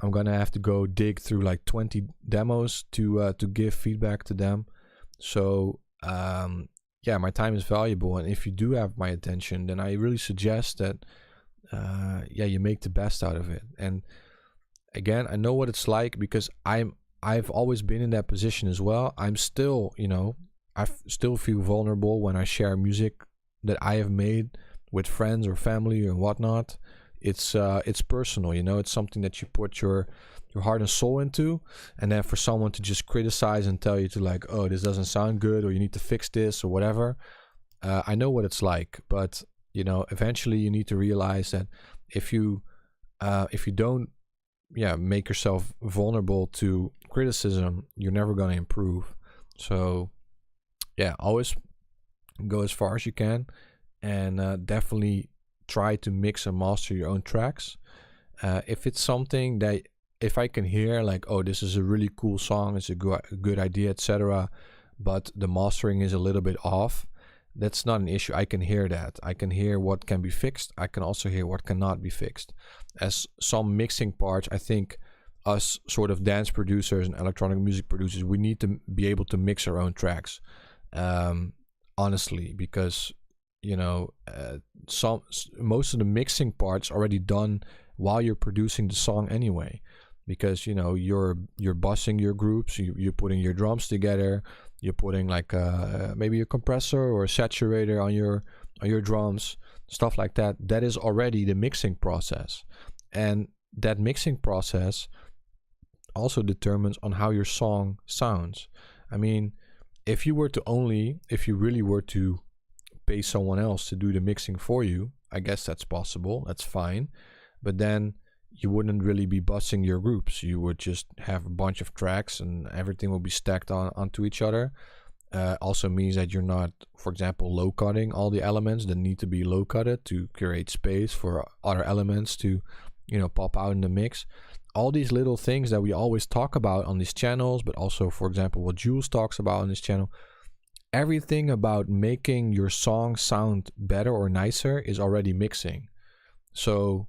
I'm gonna have to go dig through like 20 demos to give feedback to them. So yeah, my time is valuable, and if you do have my attention, then I really suggest that yeah, you make the best out of it. And again, I know what it's like, because I've always been in that position as well. I'm still, you know, I still feel vulnerable when I share music that I have made with friends or family and whatnot. It's personal, you know. It's something that you put your heart and soul into, and then for someone to just criticize and tell you to like, oh, this doesn't sound good, or you need to fix this or whatever. I know what it's like, but you know, eventually you need to realize that if you don't, yeah, make yourself vulnerable to criticism, you're never going to improve. So yeah, always go as far as you can, and definitely try to mix and master your own tracks. If it's something that, if I can hear like, oh, this is a really cool song, it's a good idea, etc., but the mastering is a little bit off, that's not an issue. I can hear that. I can hear what can be fixed. I can also hear what cannot be fixed. As some mixing parts, I think us sort of dance producers and electronic music producers, we need to be able to mix our own tracks, honestly, because, you know, most of the mixing parts already done while you're producing the song anyway, because, you know, you're bussing your groups, you're putting your drums together, you're putting like maybe a compressor or a saturator on your drums, stuff like that. That is already the mixing process, and that mixing process also determines on how your song sounds. I mean, if you really were to pay someone else to do the mixing for you, I guess that's possible, that's fine, but then you wouldn't really be bussing your groups. You would just have a bunch of tracks and everything will be stacked onto each other. Also means that you're not, for example, low cutting all the elements that need to be low cutted to create space for other elements to, you know, pop out in the mix. All these little things that we always talk about on these channels, but also, for example, what Jules talks about on this channel, everything about making your song sound better or nicer is already mixing. So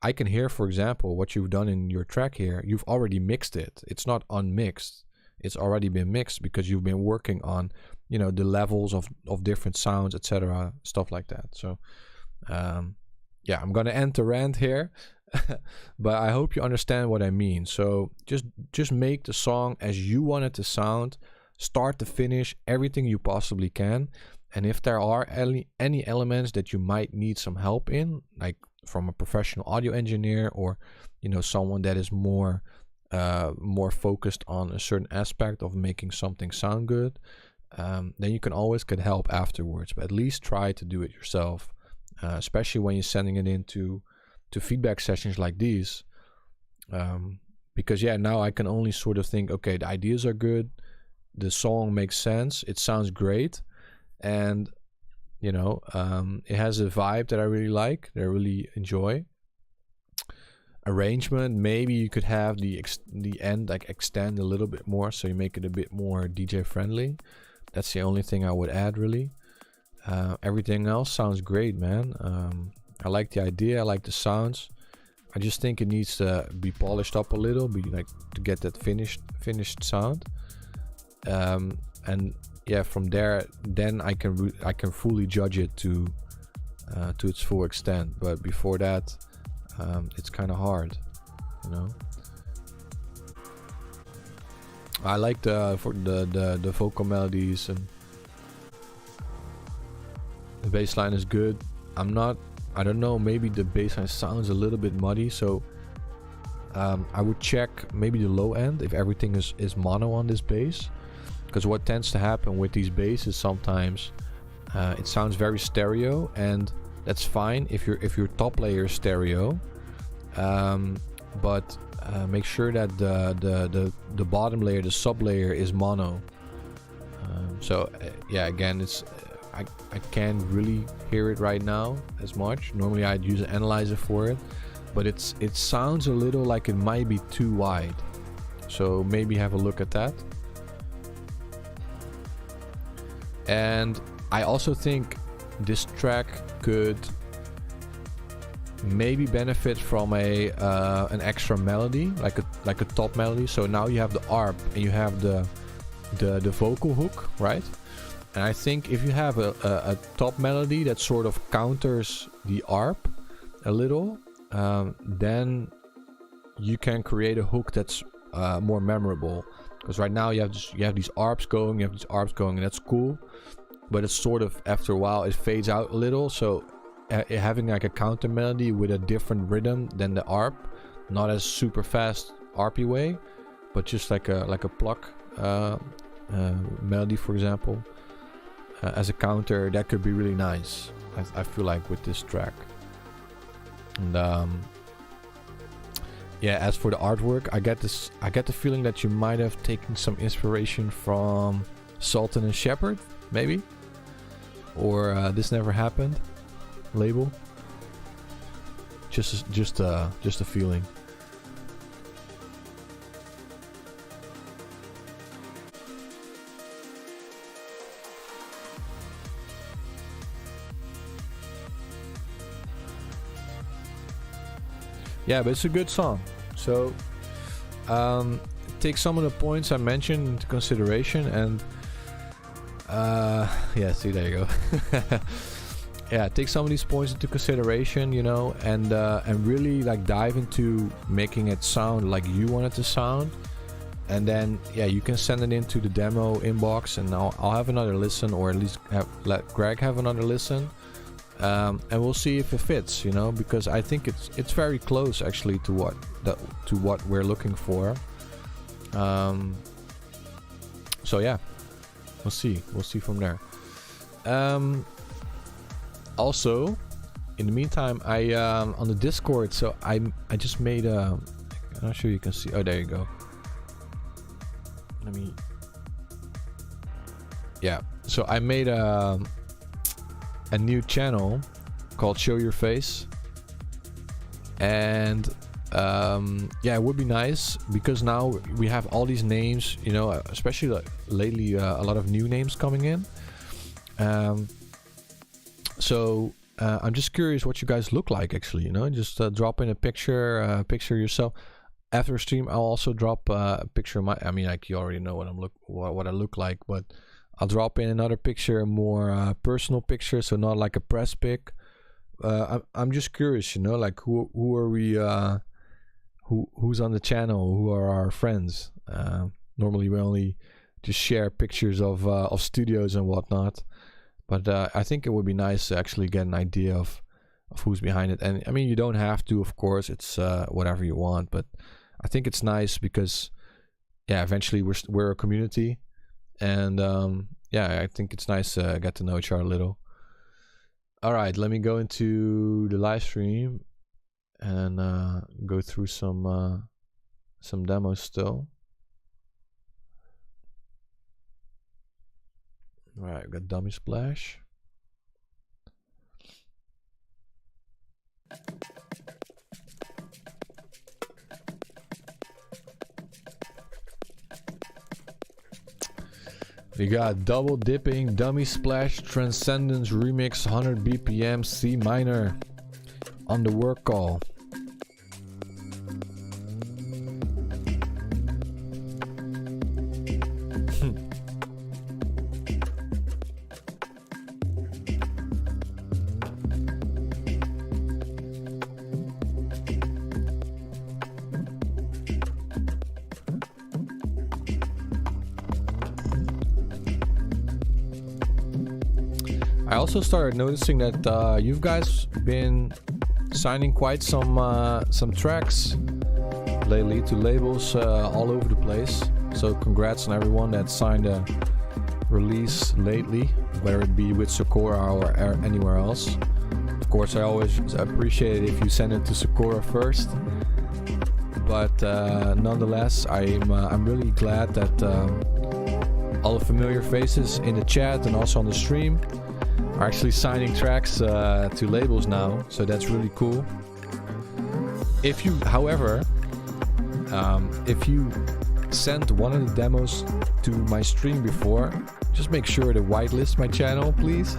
I can hear, for example, what you've done in your track here. You've already mixed it. It's not unmixed. It's already been mixed because you've been working on, you know, the levels of different sounds, etc., stuff like that. So yeah, I'm gonna end the rant here, but I hope you understand what I mean. So just make the song as you want it to sound, start to finish, everything you possibly can. And if there are any elements that you might need some help in, like from a professional audio engineer, or, you know, someone that is more focused on a certain aspect of making something sound good, then you can always get help afterwards. But at least try to do it yourself, especially when you're sending it into feedback sessions like these, because yeah, now I can only sort of think, okay, the ideas are good, the song makes sense, it sounds great, and, you know, it has a vibe that I really like, that I really enjoy. Arrangement, maybe you could have the end like extend a little bit more, so you make it a bit more DJ friendly. That's the only thing I would add, really. Everything else sounds great, man. I like the idea, I like the sounds. I just think it needs to be polished up a little, to get that finished sound. And yeah, from there, then I can fully judge it to to its full extent. But before that, it's kind of hard, you know. I like the vocal melodies, and the bass line is good. I don't know, maybe the bass line sounds a little bit muddy, so I would check maybe the low end if everything is mono on this bass, because what tends to happen with these basses sometimes, it sounds very stereo, and that's fine if your top layer is stereo, but make sure that the bottom layer, the sub layer, is mono. Yeah, again, it's I can't really hear it right now as much. Normally I'd use an analyzer for it, but it sounds a little like it might be too wide, so maybe have a look at that. And I also think this track could maybe benefit from an extra melody, like a top melody. So now you have the ARP and you have the vocal hook, right? And I think if you have a top melody that sort of counters the ARP a little, then you can create a hook that's more memorable. Because right now you have these ARPs going, and that's cool. But it's sort of, after a while, it fades out a little. So having like a counter melody with a different rhythm than the ARP, not as super fast ARPy way, but just like a pluck melody, for example, as a counter, that could be really nice. I feel like with this track. And yeah, as for the artwork, I get the feeling that you might have taken some inspiration from Sultan and Shepard, maybe, or This Never Happened label. Just a feeling. Yeah, but it's a good song. So take some of the points I mentioned into consideration, and yeah, see, there you go. Yeah, take some of these points into consideration, you know, and really like dive into making it sound like you want it to sound. And then yeah, you can send it into the demo inbox, and I'll have another listen, or at least let Greg have another listen. And we'll see if it fits, you know, because I think it's very close actually to what we're looking for. So yeah, we'll see from there. Also, in the meantime, I on the Discord, so I just made I'm not sure you can see. Oh, there you go. Yeah, so I made a new channel called Show Your Face, and yeah, it would be nice because now we have all these names, you know, especially like lately a lot of new names coming in. So I'm just curious what you guys look like, actually, you know, just drop in a picture yourself. After stream, I'll also drop a picture of I mean, like, you already know what I look like, but I'll drop in another picture, a more personal picture, so not like a press pic. I'm just curious, you know, like who are we? Who's on the channel? Who are our friends? Normally, we only just share pictures of studios and whatnot. But I think it would be nice to actually get an idea of who's behind it. And I mean, you don't have to, of course. It's whatever you want. But I think it's nice because, yeah, eventually we're a community. And yeah, I think it's nice to get to know each other a little. All right, let me go into the live stream and go through some demos still. All right, we've got Dummy Splash. We got Double Dipping, Dummy Splash, Transcendence Remix, 100 BPM, C minor on the work call. I also started noticing that you guys been signing quite some tracks lately to labels all over the place. So congrats on everyone that signed a release lately, whether it be with SEKORA or anywhere else. Of course, I always appreciate it if you send it to SEKORA first. But nonetheless, I'm really glad that all the familiar faces in the chat and also on the stream are actually signing tracks to labels now. So that's really cool. If you, however, if you sent one of the demos to my stream before, just make sure to whitelist my channel, please,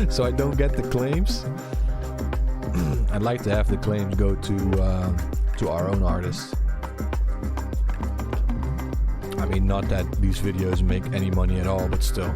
so I don't get the claims. I'd like to have the claims go to our own artists. I mean, not that these videos make any money at all, but still.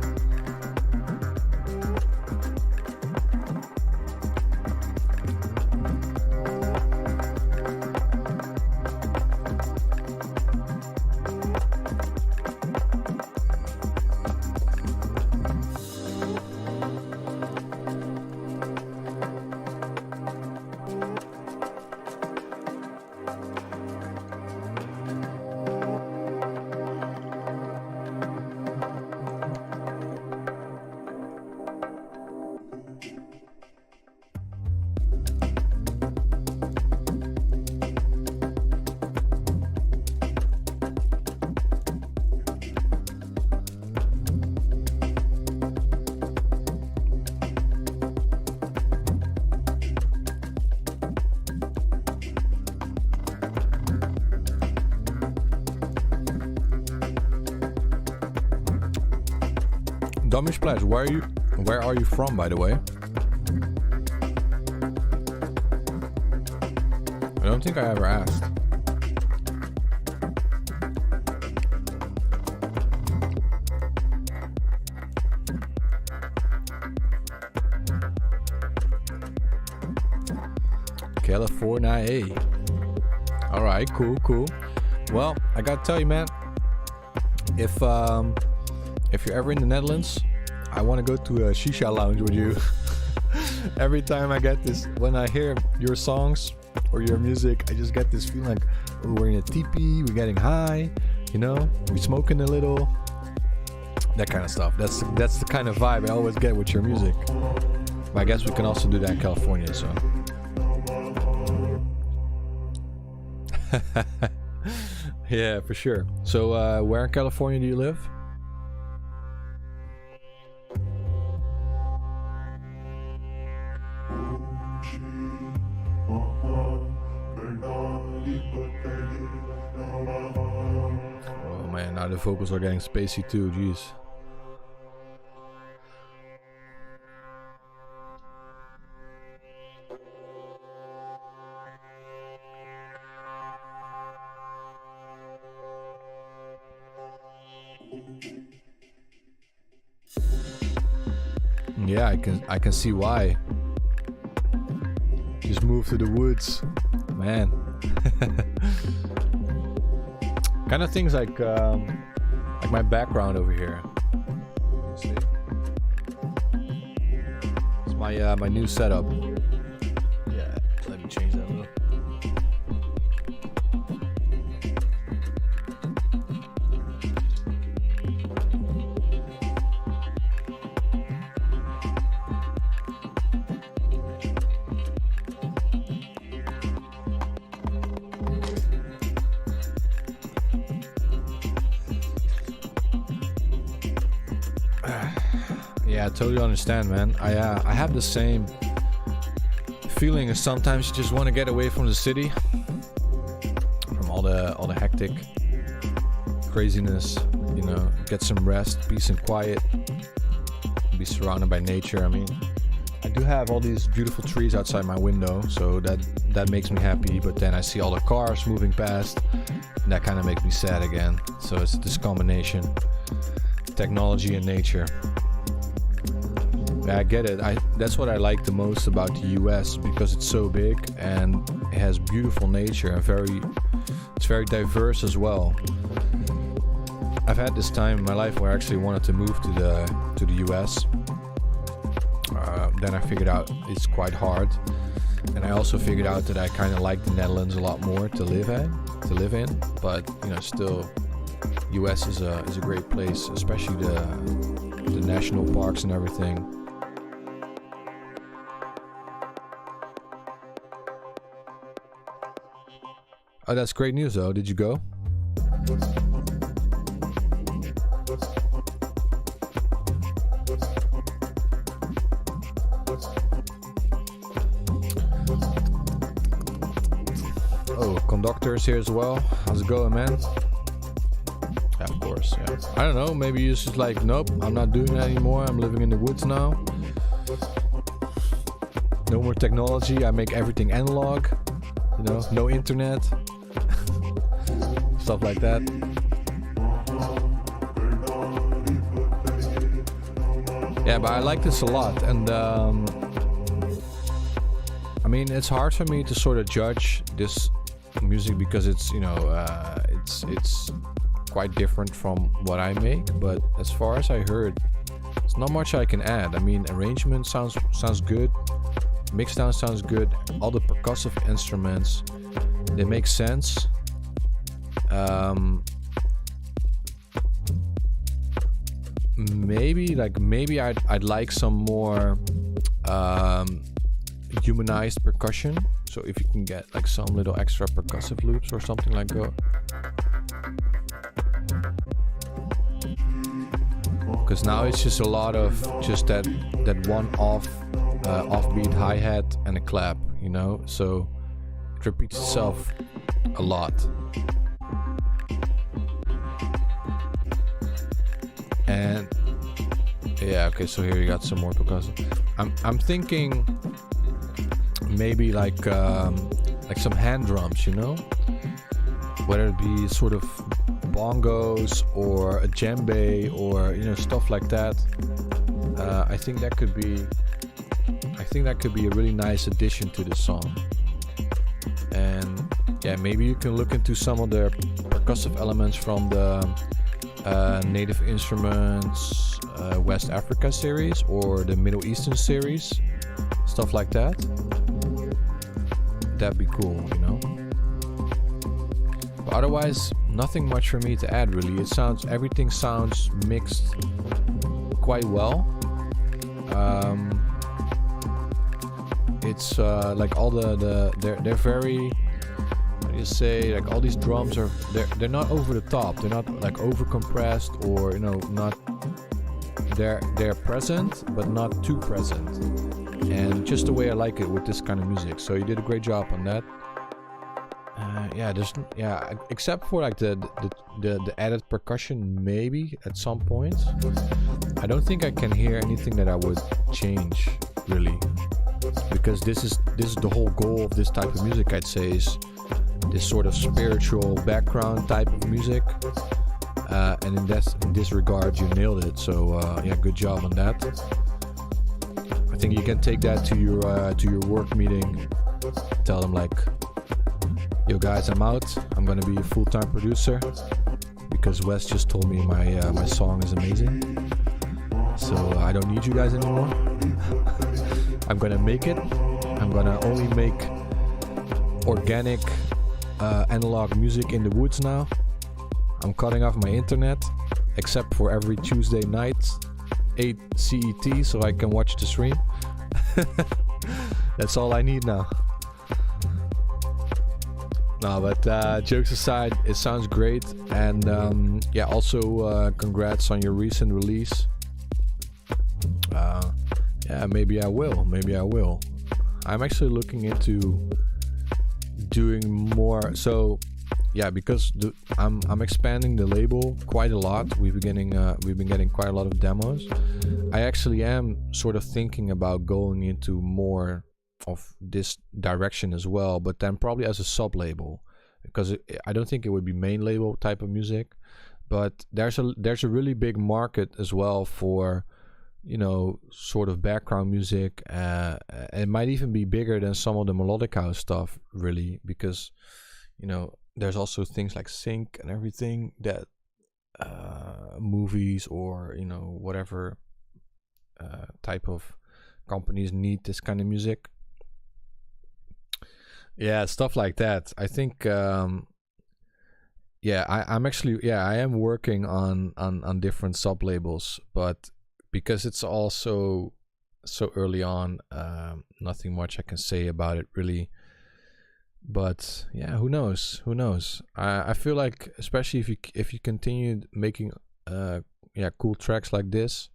Dummy Splash, where are you from, by the way? I don't think I ever asked. California. Alright, cool. Well, I gotta tell you, man, if you're ever in the Netherlands, I want to go to a shisha lounge with you. Every time I get this, when I hear your songs or your music, I just get this feeling like, oh, we're in a teepee, we're getting high, you know, we're smoking a little, that kind of stuff. That's the kind of vibe I always get with your music. But I guess we can also do that in California, so. Yeah, for sure. So where in California do you live? Oh man, now the vocals are getting spacey too, jeez. Yeah, I can see why. Just move to the woods, man. Kind of things like my background over here. Let's see. It's my new setup. Yeah, let me change that a little. Yeah, I totally understand, man. I have the same feeling as sometimes you just want to get away from the city, from all the hectic craziness, you know, get some rest, peace and quiet, be surrounded by nature. I mean, I do have all these beautiful trees outside my window, so that makes me happy, but then I see all the cars moving past, and that kind of makes me sad again. So it's this combination, technology and nature. Yeah, I get it. That's what I like the most about the US, because it's so big and it has beautiful nature and it's very diverse as well. I've had this time in my life where I actually wanted to move to the US. then I figured out it's quite hard, and I also figured out that I kind of like the Netherlands a lot more to live in. But still, US is a great place, especially the national parks and everything. Oh, that's great news though. Did you go? Oh, conductor's here as well. How's it going, man? Yeah, of course, yeah. I don't know, maybe you're just like, nope, I'm not doing that anymore. I'm living in the woods now. No more technology. I make everything analog. No internet. Stuff like that. Yeah, but I like this a lot, and I mean, it's hard for me to sort of judge this music because it's it's quite different from what I make. But as far as I heard, it's not much I can add. I mean, arrangement sounds good, mixdown sounds good, all the percussive instruments, they make sense. Maybe I'd like some more humanized percussion. So if you can get like some little extra percussive loops or something like that. Because now it's just a lot of just that one offbeat hi-hat and a clap, so it repeats itself a lot. And yeah, okay, so here you got some more percussion. I'm thinking maybe like some hand drums, whether it be sort of bongos or a djembe or stuff like that. I think that could be a really nice addition to the song. And yeah, maybe you can look into some of the percussive elements from the Native Instruments West Africa series or the Middle Eastern series, stuff like that. That'd be cool, But otherwise, nothing much for me to add really. Everything sounds mixed quite well. It's like all they're very, how do you say, like all these drums are they're not over the top. They're not like over compressed or not. They're present but not too present. And just the way I like it with this kind of music. So you did a great job on that. Except for like the added percussion maybe at some point. I don't think I can hear anything that I would change really, because this is the whole goal of this type of music, I'd say, is this sort of spiritual background type of music. And in this regard, you nailed it. So yeah, good job on that. I think you can take that to your work meeting. Tell them like, yo guys, I'm out. I'm gonna be a full-time producer because Wes just told me my song is amazing. So I don't need you guys anymore. I'm gonna make it. I'm gonna only make organic analog music in the woods now. I'm cutting off my internet, except for every Tuesday night, 8 CET, so I can watch the stream. That's all I need now. No, but jokes aside, it sounds great. And yeah, also congrats on your recent release. Yeah, maybe I will. I'm actually looking into doing more. So yeah, because I'm expanding the label quite a lot. We've been getting quite a lot of demos. I actually am sort of thinking about going into more of this direction as well, but then probably as a sub label, because I don't think it would be main label type of music. But there's a really big market as well for, you know, sort of background music. It might even be bigger than some of the melodic house stuff, really, because, you know, there's also things like sync and everything that movies or, you know, whatever type of companies need this kind of music. Yeah, stuff like that. I think I am working on different sub labels, but because it's also so early on, nothing much I can say about it really. But yeah, who knows? I feel like, especially if you continue making cool tracks like this,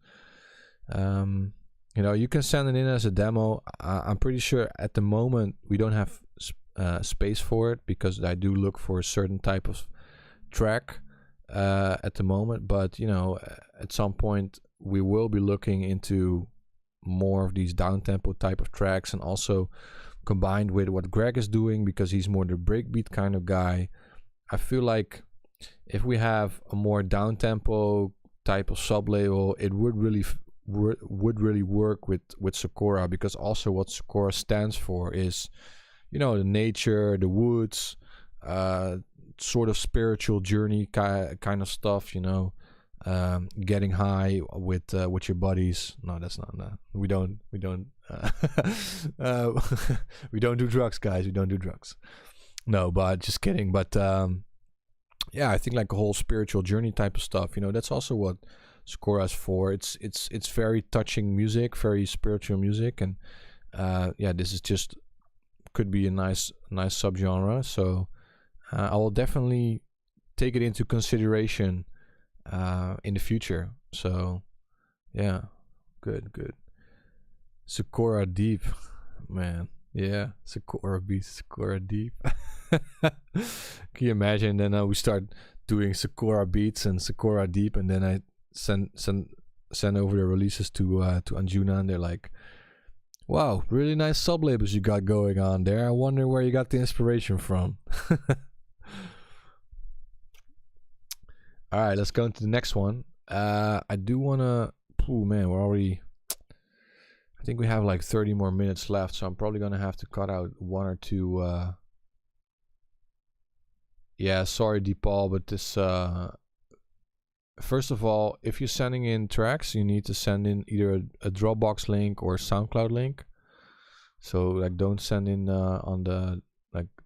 you can send it in as a demo. I'm pretty sure at the moment we don't have space for it, because I do look for a certain type of track at the moment. But at some point we will be looking into more of these down-tempo type of tracks, and also combined with what Greg is doing, because he's more the breakbeat kind of guy. I feel like if we have a more down-tempo type of sub-label, it would really work with SEKORA, because also what SEKORA stands for is, the nature, the woods, sort of spiritual journey kind of stuff, getting high with your buddies. No, that's not that. We don't we don't do drugs, guys. We don't do drugs. No, but just kidding. But I think like a whole spiritual journey type of stuff, that's also what SEKORA is for. It's very touching music, very spiritual music, and this is just could be a nice subgenre. So I will definitely take it into consideration in the future. So yeah, good. SEKORA deep, man. Yeah, SEKORA beats, SEKORA deep. Can you imagine? Then we start doing SEKORA beats and SEKORA deep, and then I send over the releases to Anjuna, and they're like, "Wow, really nice sub labels you got going on there. I wonder where you got the inspiration from." All right, let's go into the next one. I do wanna. Oh man, we're already. I think we have like 30 more minutes left, so I'm probably gonna have to cut out one or two. Yeah, sorry, Deepal, but this. First of all, if you're sending in tracks, you need to send in either a Dropbox link or a SoundCloud link. So like, don't send in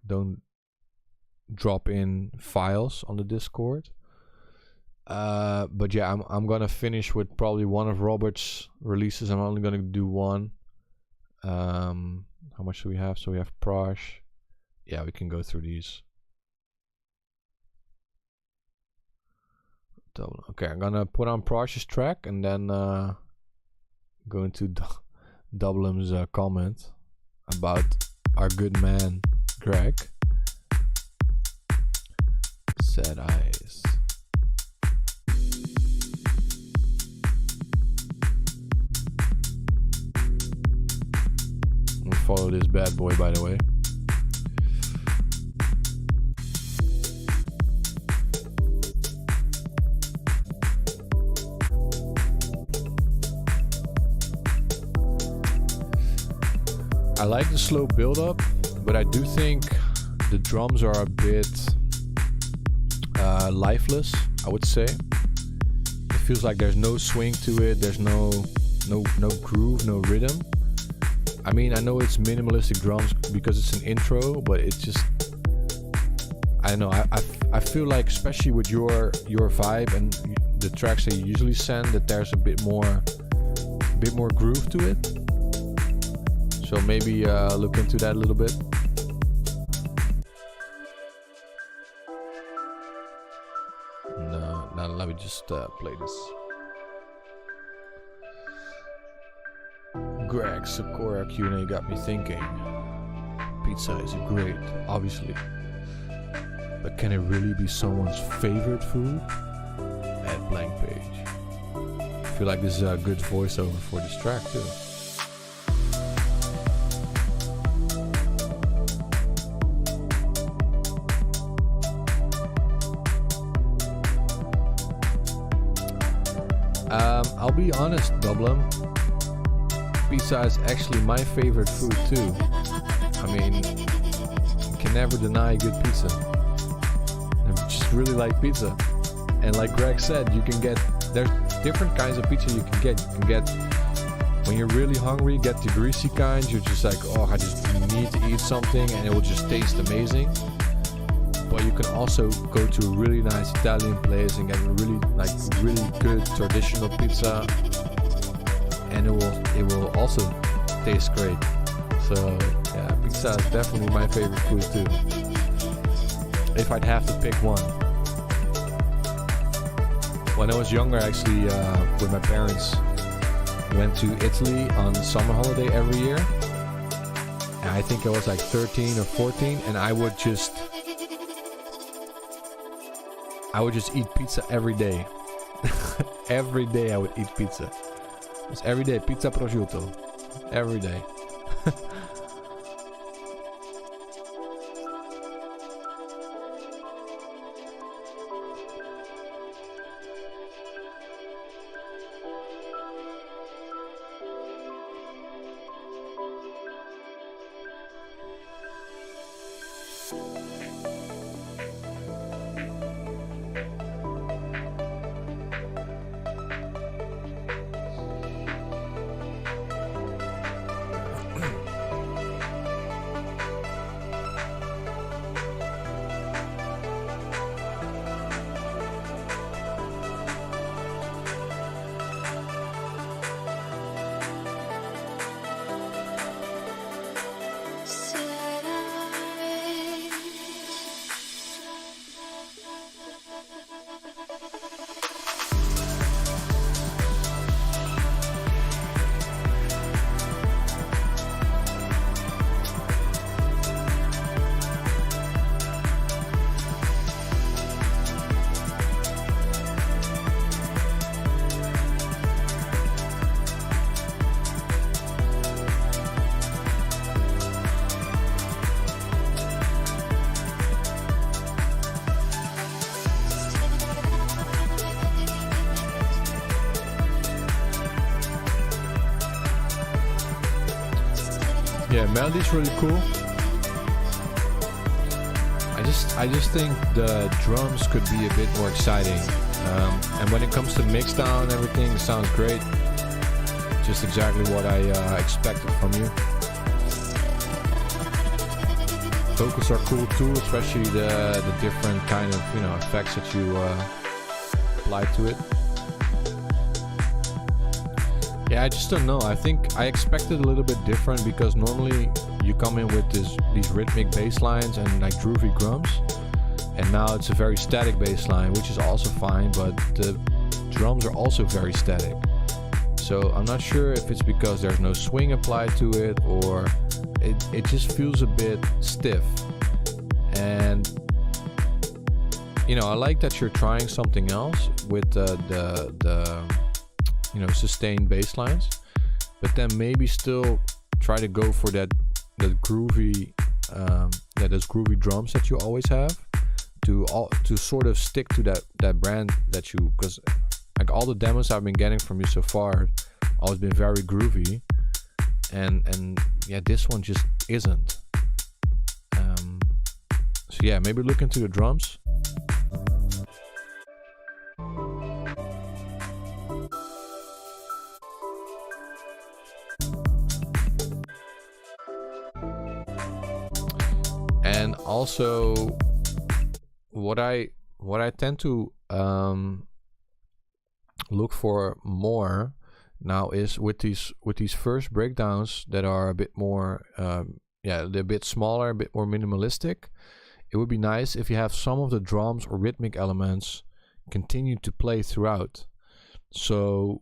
don't drop in files on the Discord. But yeah, I'm gonna finish with probably one of Robert's releases. I'm only gonna do one. How much do we have? So we have Prosh. Yeah, we can go through these. Okay, I'm gonna put on Prosh's track and then go into Dublem's comment about our good man Greg. Sad eyes. Follow this bad boy, by the way. I like the slow build up, but I do think the drums are a bit lifeless, I would say. It feels like there's no swing to it, there's no groove, no rhythm. I mean, I know it's minimalistic drums because it's an intro, but it's just, I don't know. I feel like, especially with your vibe and the tracks that you usually send, that there's a bit more groove to it. So maybe look into that a little bit. No, now let me just play this. Greg, SEKORA Q&A got me thinking. Pizza is great, obviously. But can it really be someone's favorite food? At blank page. I feel like this is a good voiceover for this track too. I'll be honest, Dublin. Pizza is actually my favorite food too. I mean, you can never deny good pizza. I just really like pizza. And like Greg said, you can get, there's different kinds of pizza you can get. You can get when you're really hungry, get the greasy kind. You're just like, oh, I just need to eat something, and it will just taste amazing. But you can also go to a really nice Italian place and get really good traditional pizza, and it will also taste great. So yeah, pizza is definitely my favorite food too, if I'd have to pick one. When I was younger, actually, with my parents, went to Italy on summer holiday every year. And I think I was like 13 or 14, and I would just eat pizza every day. Every day I would eat pizza. Just every day, pizza prosciutto. Every day. Yeah, melody's really cool. I just think the drums could be a bit more exciting. And when it comes to mixdown and everything, it sounds great. Just exactly what I expected from you. Vocals are cool too, especially the different kind of effects that you apply to it. Yeah, I just don't know. I think I expected a little bit different, because normally you come in with these rhythmic bass lines and like groovy drums, and now it's a very static bass line, which is also fine, but the drums are also very static. So I'm not sure if it's because there's no swing applied to it, or it just feels a bit stiff. And I like that you're trying something else with the sustained bass lines, but then maybe still try to go for the groovy those groovy drums that you always have, to sort of stick to that brand that you, because like all the demos I've been getting from you so far always been very groovy, and yeah, this one just isn't. So yeah, maybe look into the drums. And also, what I tend to look for more now is with these first breakdowns that are a bit more, they're a bit smaller, a bit more minimalistic. It would be nice if you have some of the drums or rhythmic elements continue to play throughout. So,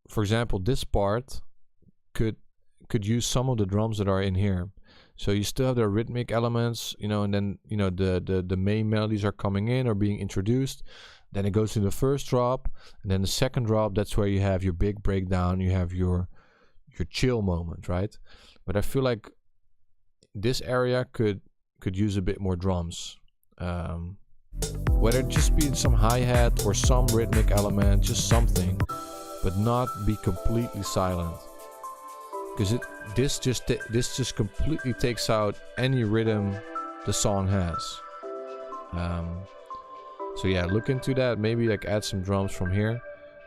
for example, this part could use some of the drums that are in here. So you still have the rhythmic elements, and then the main melodies are coming in or being introduced. Then it goes to the first drop, and then the second drop. That's where you have your big breakdown. You have your chill moment, right? But I feel like this area could use a bit more drums. Whether it just be some hi-hat or some rhythmic element, just something, but not be completely silent. Because this just completely takes out any rhythm the song has. So yeah, look into that. Maybe like add some drums from here.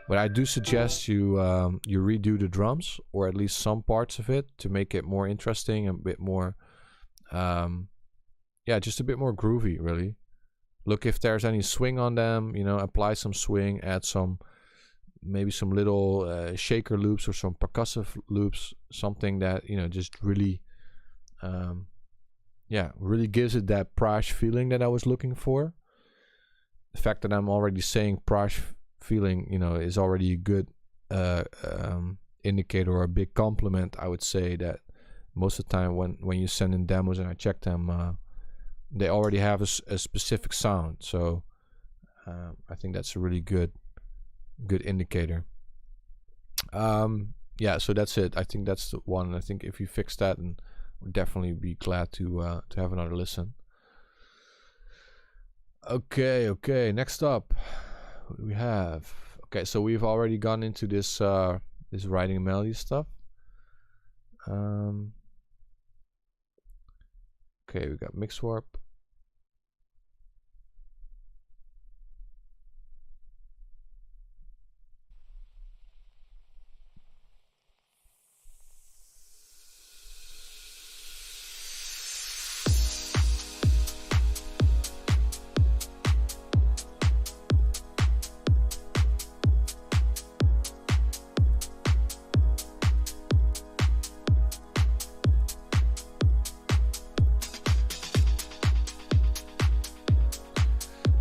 But I do suggest you you redo the drums, or at least some parts of it, to make it more interesting, a bit more, yeah, just a bit more groovy, really. Look if there's any swing on them, you know, apply some swing, add some, maybe some little shaker loops or some percussive loops, something that, you know, just really, yeah, really gives it that Prash feeling that I was looking for. The fact that I'm already saying Prash feeling, you know, is already a good indicator or a big compliment. I would say that most of the time when you send in demos and I check them, they already have a specific sound. So I think that's a really good indicator. Yeah, so that's it. I think that's the one. I think if you fix that, and we'll definitely be glad to have another listen. Okay. Next up, what do we have? Okay, so we've already gone into this this writing melody stuff. Okay, we got mix warp.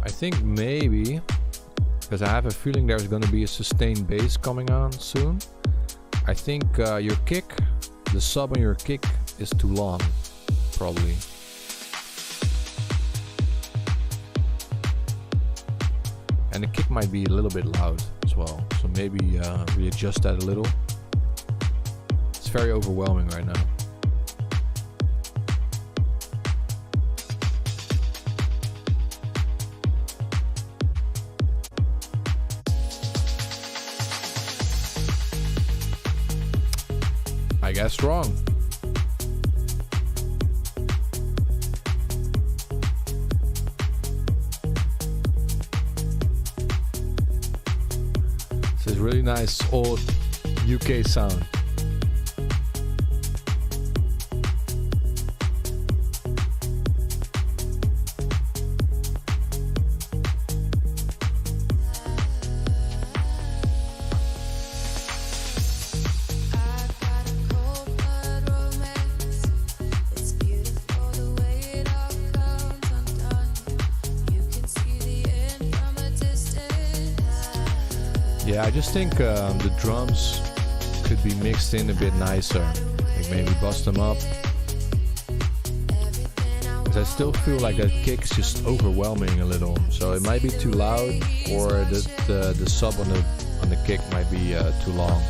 I think maybe, because I have a feeling there's going to be a sustained bass coming on soon, I think your kick, the sub on your kick is too long, probably. And the kick might be a little bit loud as well, so maybe readjust that a little. It's very overwhelming right now. I guess wrong. This is really nice old UK sound. Yeah, I just think the drums could be mixed in a bit nicer. Like maybe bust them up. Because I still feel like that kick's just overwhelming a little. So it might be too loud, or the sub on the kick might be too long.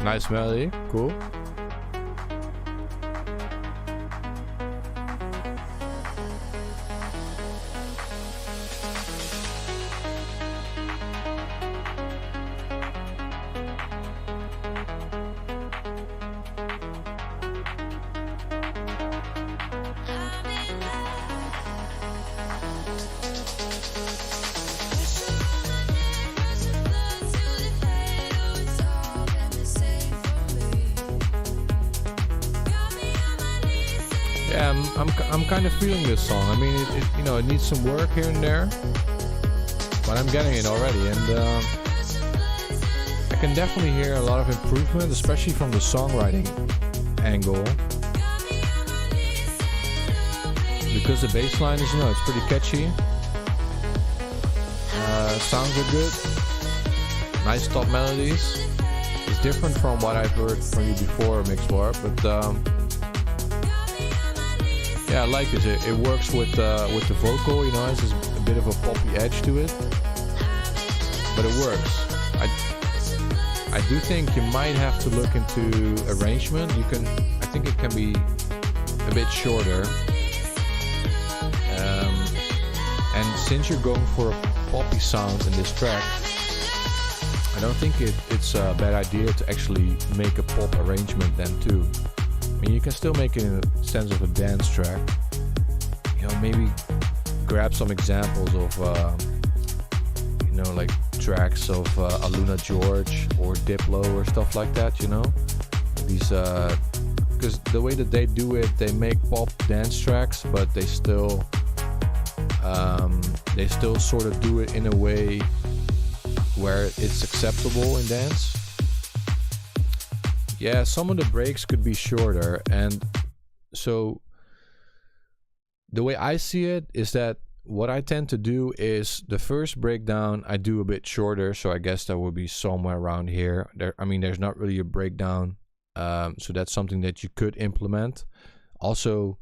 Nice melody, cool. I'm kind of feeling this song. I mean, it needs some work here and there, but I'm getting it already, and I can definitely hear a lot of improvement, especially from the songwriting angle, because the bass line is, it's pretty catchy. Sounds are good. Nice top melodies. It's different from what I've heard from you before, Mixwar, but yeah, I like this. It works with the vocal, it has this a bit of a poppy edge to it, but it works. I do think you might have to look into arrangement. I think it can be a bit shorter. And since you're going for a poppy sound in this track, I don't think it's a bad idea to actually make a pop arrangement then too. I mean, you can still make it in a sense of a dance track. Maybe grab some examples of, like tracks of Aluna George or Diplo or stuff like that. These, because the way that they do it, they make pop dance tracks, but they still sort of do it in a way where it's acceptable in dance. Yeah, some of the breaks could be shorter, and so the way I see it is that what I tend to do is the first breakdown I do a bit shorter, so I guess that would be somewhere around here. There's not really a breakdown, so that's something that you could implement. Also,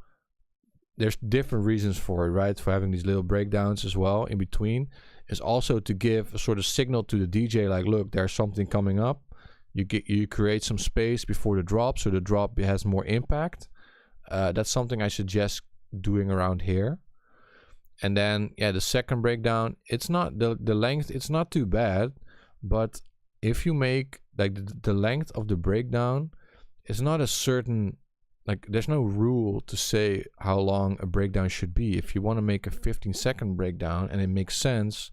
there's different reasons for it, right? For having these little breakdowns as well in between is also to give a sort of signal to the DJ, like, look, there's something coming up. You create some space before the drop, so the drop has more impact. That's something I suggest doing around here. And then, the second breakdown, it's not the length, it's not too bad, but if you make like the length of the breakdown is not a certain, like, there's no rule to say how long a breakdown should be. If you want to make a 15-second breakdown and it makes sense,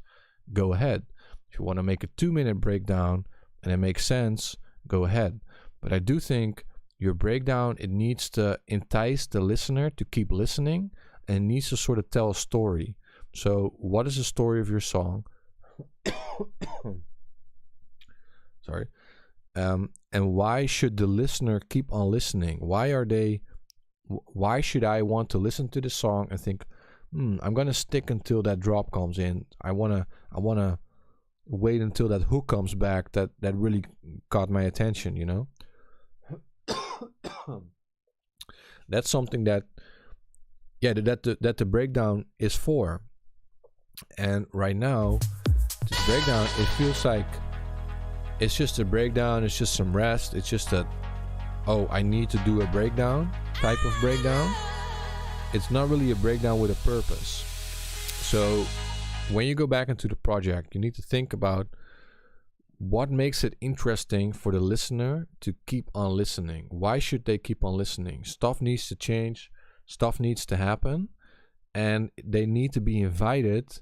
go ahead. If you want to make a 2-minute breakdown and it makes sense, go ahead. But I do think your breakdown, it needs to entice the listener to keep listening, and it needs to sort of tell a story. So what is the story of your song? Sorry. And why should the listener keep on listening? Why should I want to listen to the song and think, I'm gonna stick until that drop comes in. I wanna wait until that hook comes back that really caught my attention, That's something that the breakdown is for. And right now, this breakdown, it feels like it's just a breakdown, it's just some rest, it's just I need to do a breakdown type of breakdown. It's not really a breakdown with a purpose. So when you go back into the project, you need to think about what makes it interesting for the listener to keep on listening. Why should they keep on listening? Stuff needs to change, stuff needs to happen, and they need to be invited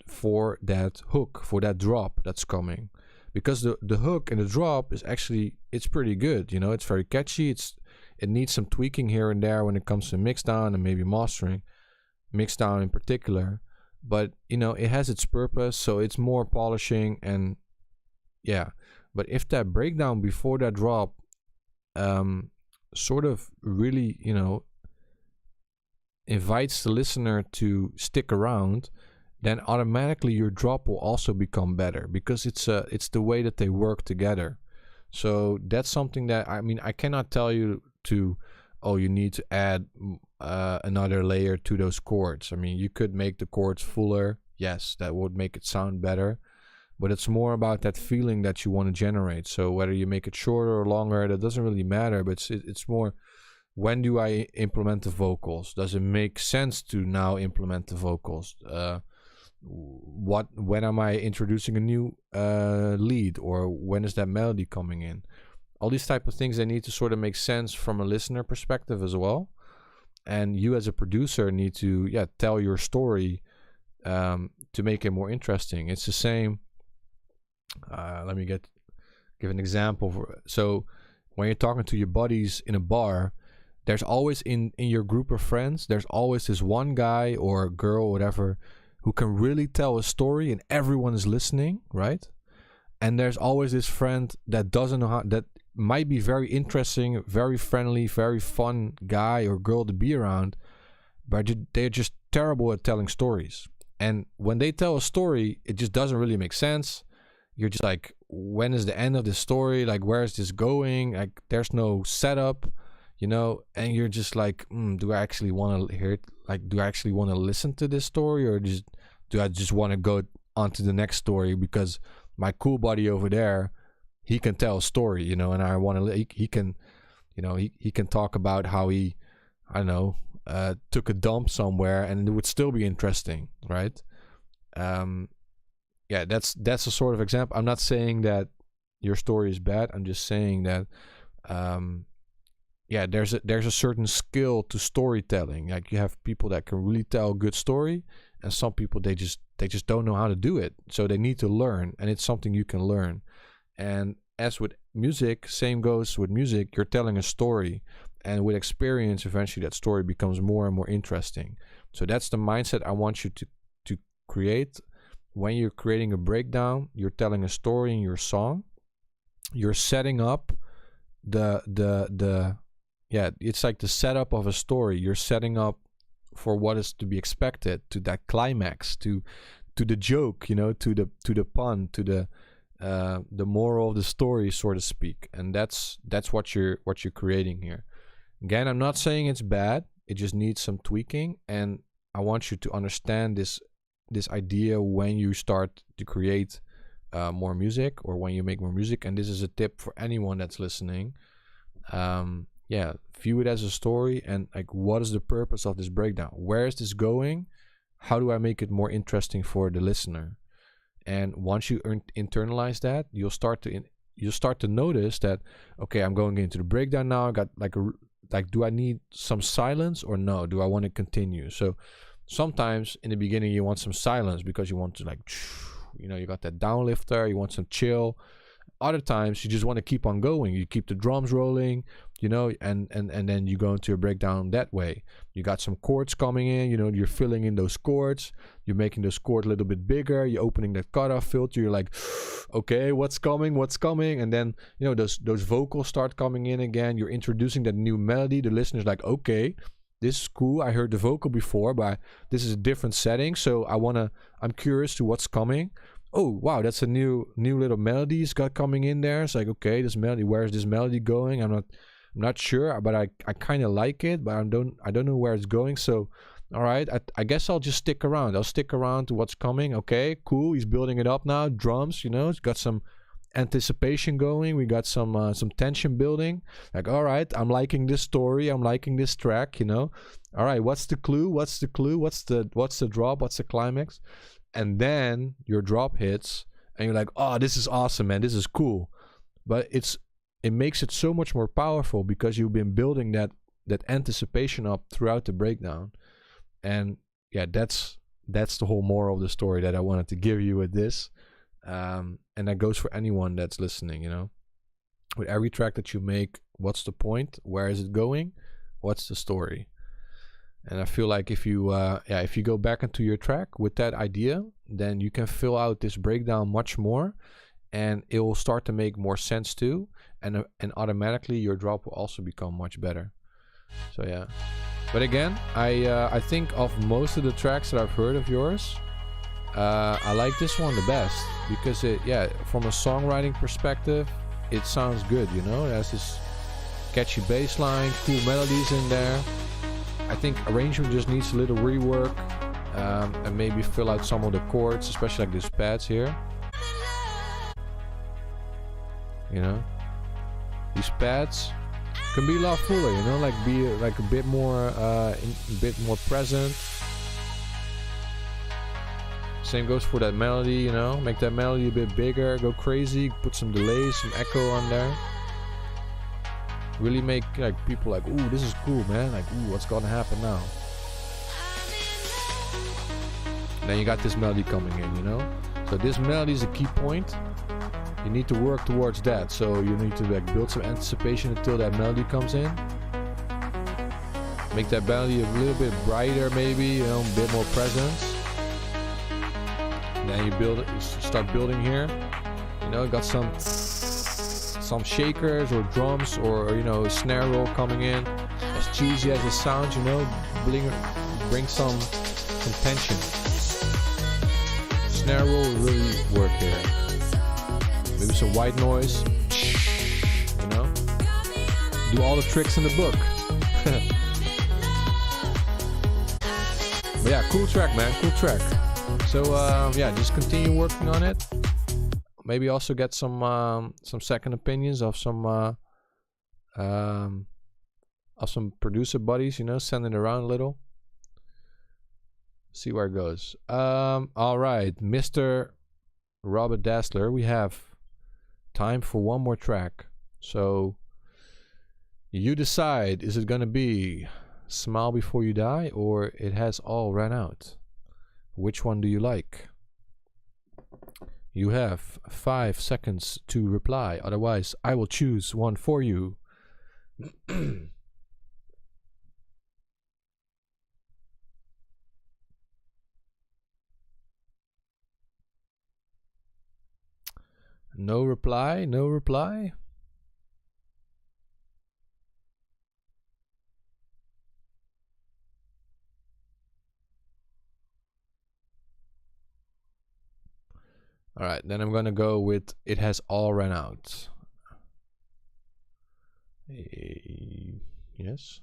for that hook, for that drop that's coming. Because the hook and the drop is actually, it's pretty good, it's very catchy. It needs some tweaking here and there when it comes to mixdown and maybe mastering, mixdown in particular. But it has its purpose, so it's more polishing. And but if that breakdown before that drop sort of really invites the listener to stick around, then automatically your drop will also become better, because it's the way that they work together. So that's something that I cannot tell you to, you need to add another layer to those chords. You could make the chords fuller. Yes, that would make it sound better, but it's more about that feeling that you want to generate. So whether you make it shorter or longer, that doesn't really matter, but it's more, when do I implement the vocals? Does it make sense to now implement the vocals? When am I introducing a new lead, or when is that melody coming in? All these type of things, they need to sort of make sense from a listener perspective as well. And you as a producer need to tell your story to make it more interesting. It's the same. Let me give an example. So when you're talking to your buddies in a bar, there's always in your group of friends, there's always this one guy or girl or whatever who can really tell a story and everyone is listening, right? And there's always this friend that doesn't know how, that might be very interesting, very friendly, very fun guy or girl to be around, but they're just terrible at telling stories. And when they tell a story, it just doesn't really make sense. You're just like, when is the end of this story? Like, where is this going? Like, there's no setup, you know, and you're just like, do I actually want to hear it? Like, do I actually want to listen to this story, or do I just want to go on to the next story because my cool buddy over there, he can tell a story, you know, and I want to, he can, you know, he can talk about how he, I don't know, took a dump somewhere and it would still be interesting, right? Yeah, that's a sort of example. I'm not saying that your story is bad. I'm just saying that, yeah, there's a certain skill to storytelling. Like, you have people that can really tell a good story, and some people they just don't know how to do it. So they need to learn, and it's something you can learn. And as with music, same goes with music. You're telling a story, and with experience, eventually that story becomes more and more interesting. So that's the mindset I want you to create. When you're creating a breakdown, you're telling a story in your song. You're setting up yeah, it's like the setup of a story. You're setting up for what is to be expected, to that climax, to the joke, you know, to the pun, to the moral of the story, so to speak. And that's what you're creating here. Again, I'm not saying it's bad. It just needs some tweaking, and I want you to understand this idea when you start to create more music, or when you make more music. And this is a tip for anyone that's listening. Yeah, view it as a story, and like, what is the purpose of this breakdown? Where is this going? How do I make it more interesting for the listener? And once you internalize that, you'll start to notice that, okay, I'm going into the breakdown now. I got like do I need some silence or no? Do I want to continue? So sometimes in the beginning you want some silence because you want to, like, you know, you got that downlifter, you want some chill. Other times you just want to keep on going. You keep the drums rolling, you know, and then you go into a breakdown that way. You got some chords coming in, you know, you're filling in those chords. You're making those chords a little bit bigger. You're opening that cutoff filter. You're like, okay, what's coming? And then, you know, those vocals start coming in again. You're introducing that new melody. The listener's like, okay, this is cool. I heard the vocal before, but this is a different setting. So I'm curious to what's coming. Oh, wow, that's a new little melodies got coming in there. It's like, okay, this melody, where's this melody going? I'm not sure, but I kind of like it, but I don't know where it's going. So, all right, I guess I'll just stick around. I'll stick around to what's coming. Okay, cool. He's building it up now. Drums, you know, it's got some anticipation going. We got some tension building. Like, all right, I'm liking this story. I'm liking this track, you know. All right, what's the clue? What's the drop? What's the climax? And then your drop hits and you're like, oh, this is awesome, man. This is cool. But it makes it so much more powerful because you've been building that anticipation up throughout the breakdown. And yeah, that's the whole moral of the story that I wanted to give you with this. And that goes for anyone that's listening, you know. With every track that you make, what's the point? Where is it going? What's the story? And I feel like if you go back into your track with that idea, then you can fill out this breakdown much more, and it will start to make more sense too. And automatically your drop will also become much better. So yeah. But again, I think of most of the tracks that I've heard of yours, I like this one the best because from a songwriting perspective, it sounds good. You know, it has this catchy bass line, cool melodies in there. I think arrangement just needs a little rework, and maybe fill out some of the chords, especially like these pads here. You know, these pads can be a lot fuller. You know, like be like a bit more present. Same goes for that melody. You know, make that melody a bit bigger, go crazy, put some delays, some echo on there. Really make like people like, ooh, this is cool, man. Like, ooh, what's gonna happen now? And then you got this melody coming in, you know. So this melody is a key point. You need to work towards that. So you need to like build some anticipation until that melody comes in. Make that belly a little bit brighter, maybe, you know, a bit more presence. And then you build it, start building here. You know, got some shakers or drums or you know, a snare roll coming in. As cheesy as it sounds, you know, bring some tension. Snare roll will really work here. Maybe some white noise. You know, do all the tricks in the book. But yeah, cool track, man, cool track. So yeah, just continue working on it. Maybe also get some second opinions of some producer buddies, you know, send it around a little. See where it goes. All right, Mr. Robert Dassler, we have time for one more track. So you decide, is it gonna be Smile Before You Die or It Has All Ran Out? Which one do you like? You have 5 seconds to reply, otherwise I will choose one for you. No reply, no reply. All right, then I'm gonna go with It Has All Ran Out. Yes.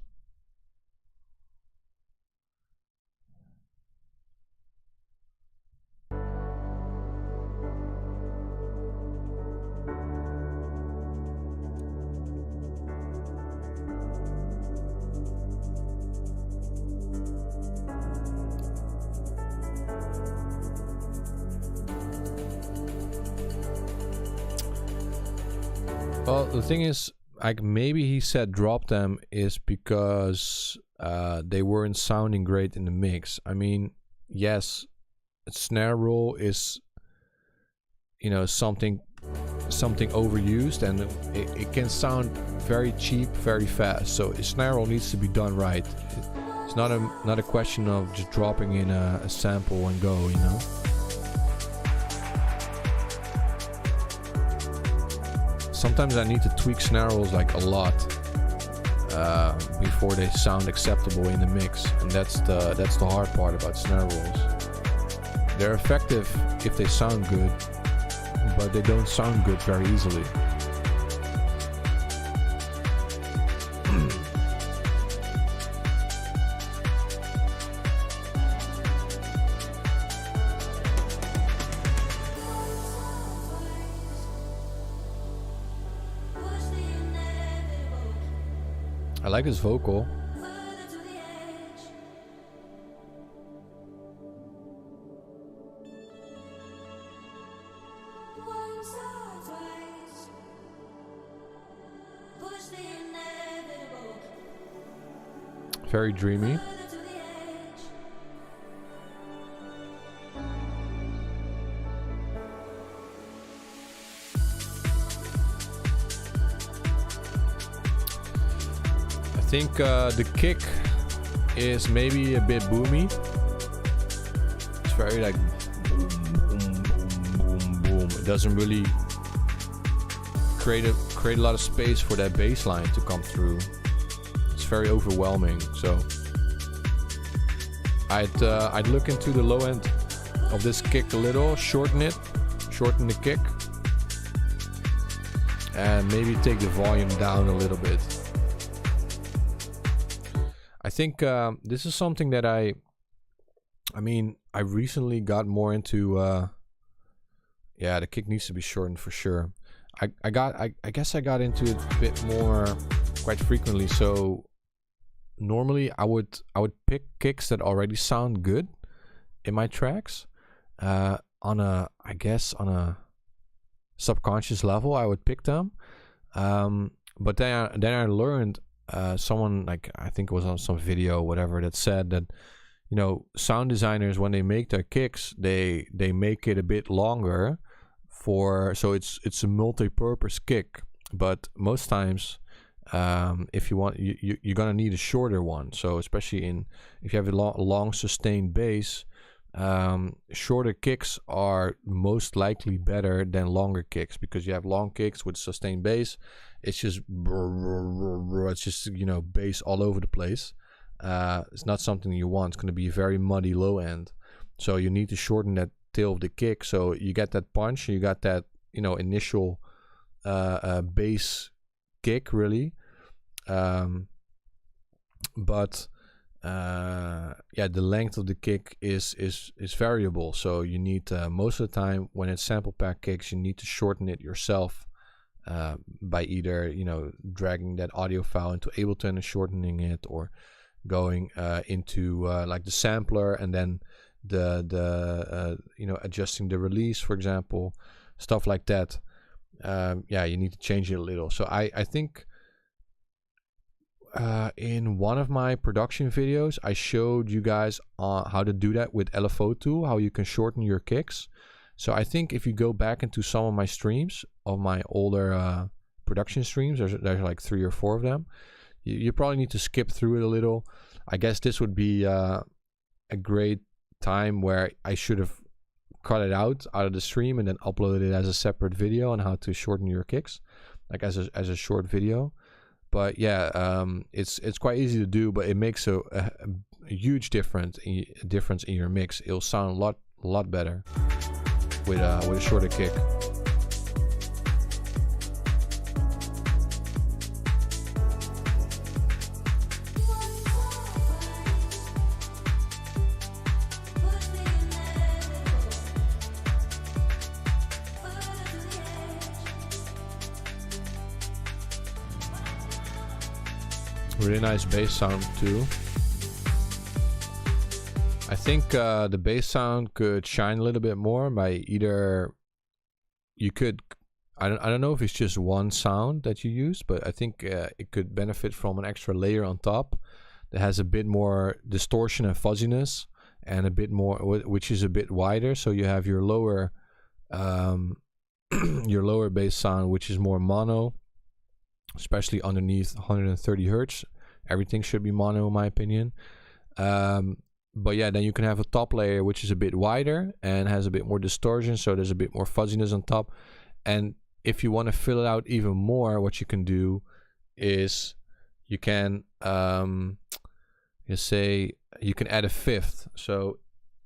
Well, the thing is, like, maybe he said drop them is because they weren't sounding great in the mix. I mean, yes, a snare roll is, you know, something overused, and it can sound very cheap very fast. So a snare roll needs to be done right. It's not a question of just dropping in a sample and go, you know. Sometimes I need to tweak snare rolls like a lot before they sound acceptable in the mix, and that's the hard part about snare rolls. They're effective if they sound good, but they don't sound good very easily. I like his vocal. Very dreamy. I think the kick is maybe a bit boomy. It's very like boom, boom, boom, boom, boom. It doesn't really create a lot of space for that bass line to come through. It's very overwhelming. So I'd look into the low end of this kick a little, shorten the kick, and maybe take the volume down a little bit. I think this is something that I recently got more into. Yeah, the kick needs to be shortened for sure. I guess I got into it a bit more quite frequently. So normally I would pick kicks that already sound good in my tracks. On a subconscious level, I would pick them. But then I learned. Someone, like, I think it was on some video or whatever, that said that, you know, sound designers, when they make their kicks, they make it a bit longer so it's a multi-purpose kick. But most times If you want, you're gonna need a shorter one. So especially if you have a long sustained bass, shorter kicks are most likely better than longer kicks, because you have long kicks with sustained bass. It's just bass all over the place. It's not something you want. It's going to be a very muddy low end. So you need to shorten that tail of the kick, so you get that punch, you got that initial bass kick really. But the length of the kick is variable. So you need most of the time when it's sample pack kicks, you need to shorten it yourself by either dragging that audio file into Ableton and shortening it, or going into like the sampler and then the adjusting the release, for example, stuff like that. You need to change it a little. So I think in one of my production videos I showed you guys how to do that with LFO tool, how you can shorten your kicks. So I think if you go back into some of my streams, of my older production streams, there's like 3 or 4 of them, you probably need to skip through it a little. I guess this would be a great time where I should have cut it out of the stream and then uploaded it as a separate video on how to shorten your kicks, like as a short video. But it's quite easy to do, but it makes a huge difference in your mix. It'll sound a lot better with a shorter kick. Really nice bass sound too. I think the bass sound could shine a little bit more by either I don't know if it's just one sound that you use, but I think it could benefit from an extra layer on top that has a bit more distortion and fuzziness, and a bit more, which is a bit wider. So you have your lower your lower bass sound, which is more mono, especially underneath 130 hertz. Everything should be mono in my opinion. But yeah, then you can have a top layer which is a bit wider and has a bit more distortion, so there's a bit more fuzziness on top. And if you want to fill it out even more, what you can do is you can you can add a fifth. So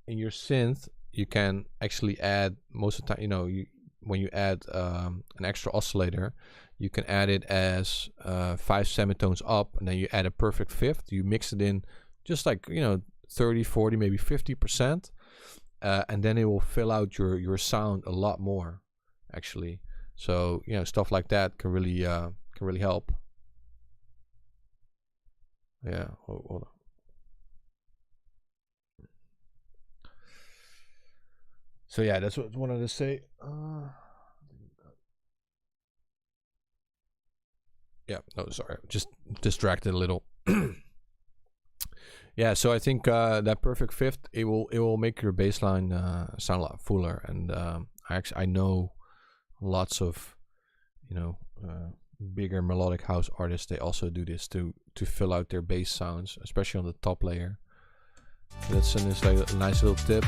in your synth you can actually add, most of the time, when you add an extra oscillator, you can add it as 5 semitones up, and then you add a perfect fifth. You mix it in just like 30, 40, maybe 50%, and then it will fill out your sound a lot more actually. So stuff like that can really help. Yeah, hold on. So yeah, that's what I wanted to say. Yeah, no, sorry, just distracted a little. Yeah, so I think that perfect fifth, it will make your bass line sound a lot fuller. And I know lots of bigger melodic house artists, they also do this to fill out their bass sounds, especially on the top layer. So that's a nice little tip.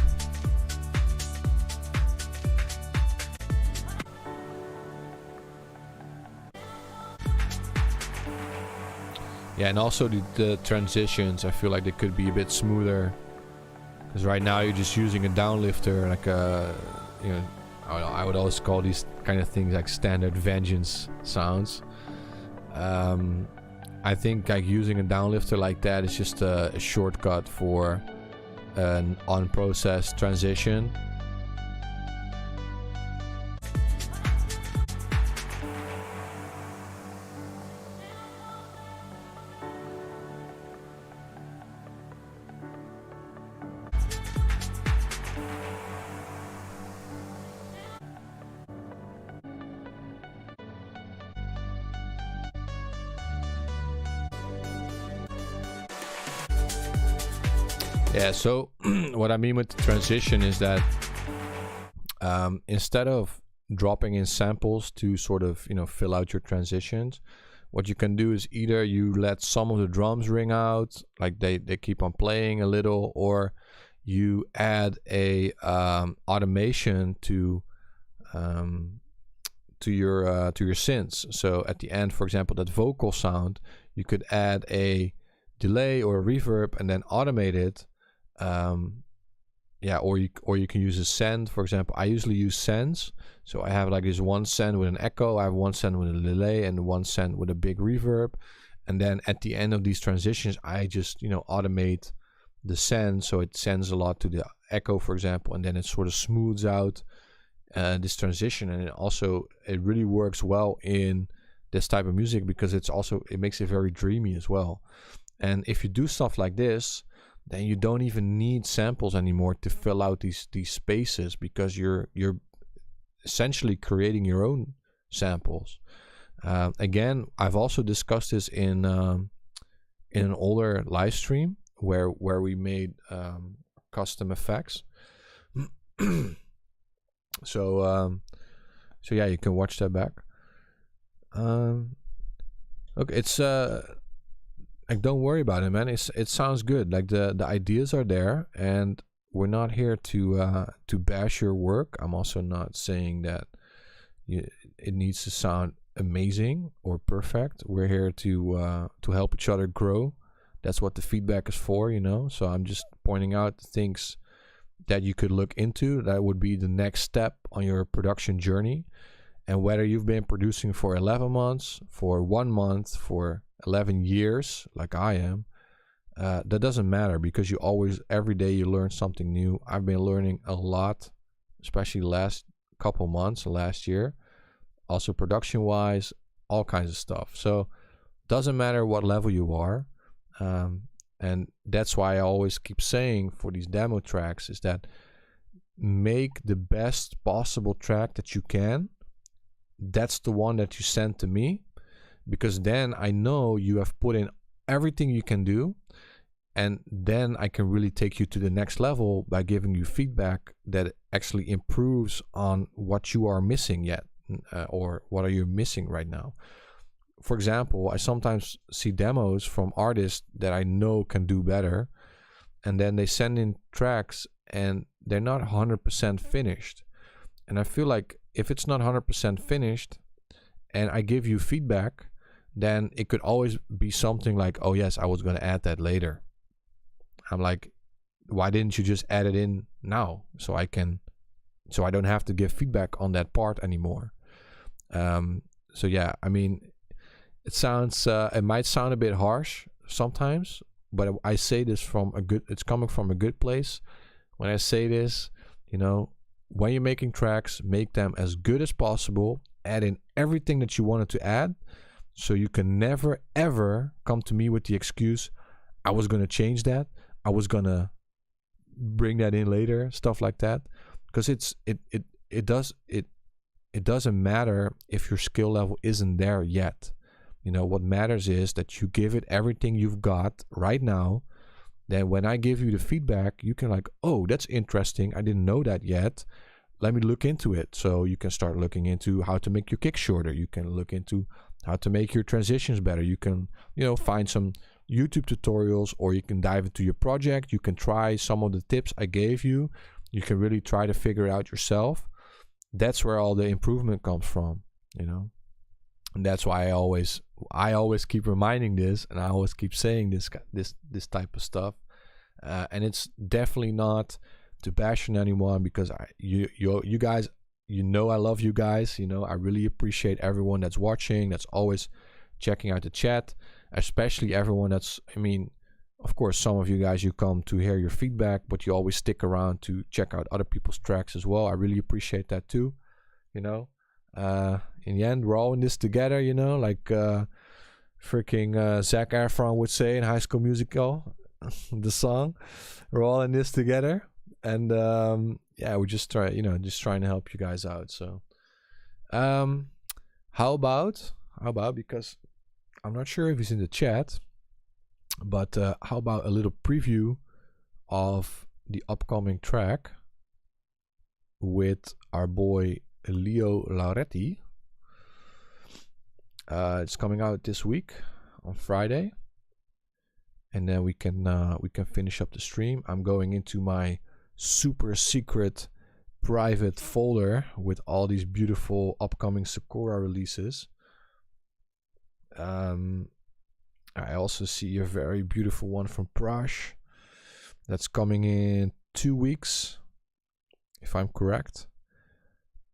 Yeah, and also the transitions, I feel like they could be a bit smoother, because right now you're just using a downlifter, like I would always call these kind of things like standard Vengeance sounds. I think like using a downlifter like that is just a shortcut for an unprocessed transition. Yeah, so what I mean with the transition is that instead of dropping in samples to sort of fill out your transitions, what you can do is either you let some of the drums ring out, like they keep on playing a little, or you add a automation to your synths. So at the end, for example, that vocal sound, you could add a delay or a reverb and then automate it. Or you can use a send. For example, I usually use sends. So I have like this one send with an echo, I have one send with a delay, and one send with a big reverb. And then at the end of these transitions, I just, automate the send, so it sends a lot to the echo, for example, and then it sort of smooths out this transition. And it really works well in this type of music because it makes it very dreamy as well. And if you do stuff like this, then you don't even need samples anymore to fill out these spaces, because you're essentially creating your own samples. Again, I've also discussed this in an older live stream where we made custom effects. So yeah, you can watch that back. Okay, it's like, don't worry about it, man. It sounds good. Like the ideas are there, and we're not here to bash your work. I'm also not saying that it needs to sound amazing or perfect. We're here to help each other grow. That's what the feedback is for, So I'm just pointing out things that you could look into. That would be the next step on your production journey. And whether you've been producing for 11 months, for 1 month, for 11 years, like I am, that doesn't matter, because every day you learn something new. I've been learning a lot, especially last couple months, last year, also production wise, all kinds of stuff. So doesn't matter what level you are. And that's why I always keep saying for these demo tracks is that make the best possible track that you can. That's the one that you send to me, because then I know you have put in everything you can do, and then I can really take you to the next level by giving you feedback that actually improves on what you are missing yet, or what are you missing right now. For example, I sometimes see demos from artists that I know can do better, and then they send in tracks and they're not 100% finished. And I feel like if it's not 100% finished and I give you feedback, then it could always be something like, oh yes, I was going to add that later. I'm like, why didn't you just add it in now so I don't have to give feedback on that part anymore? So yeah, I mean, it might sound a bit harsh sometimes, but I say this it's coming from a good place. When I say this, when you're making tracks, make them as good as possible, add in everything that you wanted to add, so you can never ever come to me with the excuse, I was going to change that, I was going to bring that in later, stuff like that. Because it doesn't matter if your skill level isn't there yet. What matters is that you give it everything you've got right now. Then when I give you the feedback, you can like, oh, that's interesting, I didn't know that yet, let me look into it. So you can start looking into how to make your kick shorter. You can look into how to make your transitions better. You can, find some YouTube tutorials, or you can dive into your project. You can try some of the tips I gave you. You can really try to figure it out yourself. That's where all the improvement comes from, And that's why I always keep reminding this, and I always keep saying this type of stuff. And it's definitely not to bash on anyone, because you guys, I love you guys. I really appreciate everyone that's watching, that's always checking out the chat, especially everyone of course, some of you guys, you come to hear your feedback, but you always stick around to check out other people's tracks as well. I really appreciate that too. In the end, we're all in this together, like freaking Zac Efron would say in High School Musical, the song. We're all in this together. And yeah, we're just trying to help you guys out. So how about, because I'm not sure if he's in the chat, but how about a little preview of the upcoming track with our boy Leo Lauretti. It's coming out this week on Friday, and then we can finish up the stream. I'm going into my super secret private folder with all these beautiful upcoming SEKORA releases. I also see a very beautiful one from Prash that's coming in 2 weeks, if I'm correct.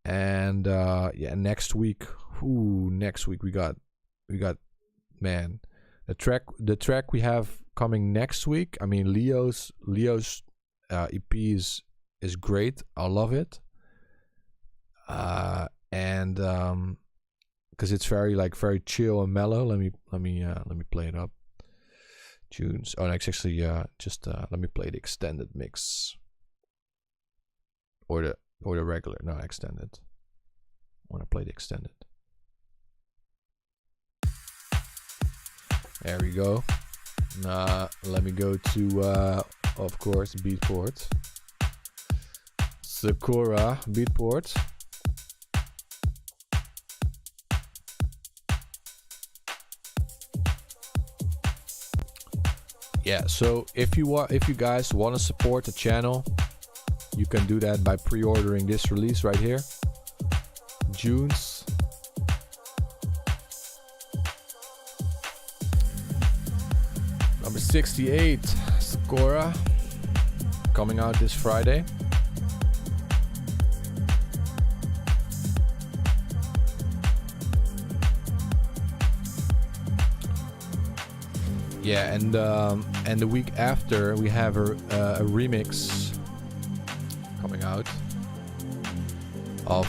And yeah, next week we got man, the track we have coming next week. I mean, Leo's EP is great. I love it. And because it's very chill and mellow. Let me play it up. Tunes. Oh, next actually just let me play the extended mix. Or the regular, no, extended. I want to play the extended. There we go. Let me go to of course Beatport. SEKORA Beatport. Yeah, so if you guys want to support the channel, you can do that by pre-ordering this release right here. Junes. Number 68, SEKORA, coming out this Friday. Yeah, and the week after we have a remix coming out of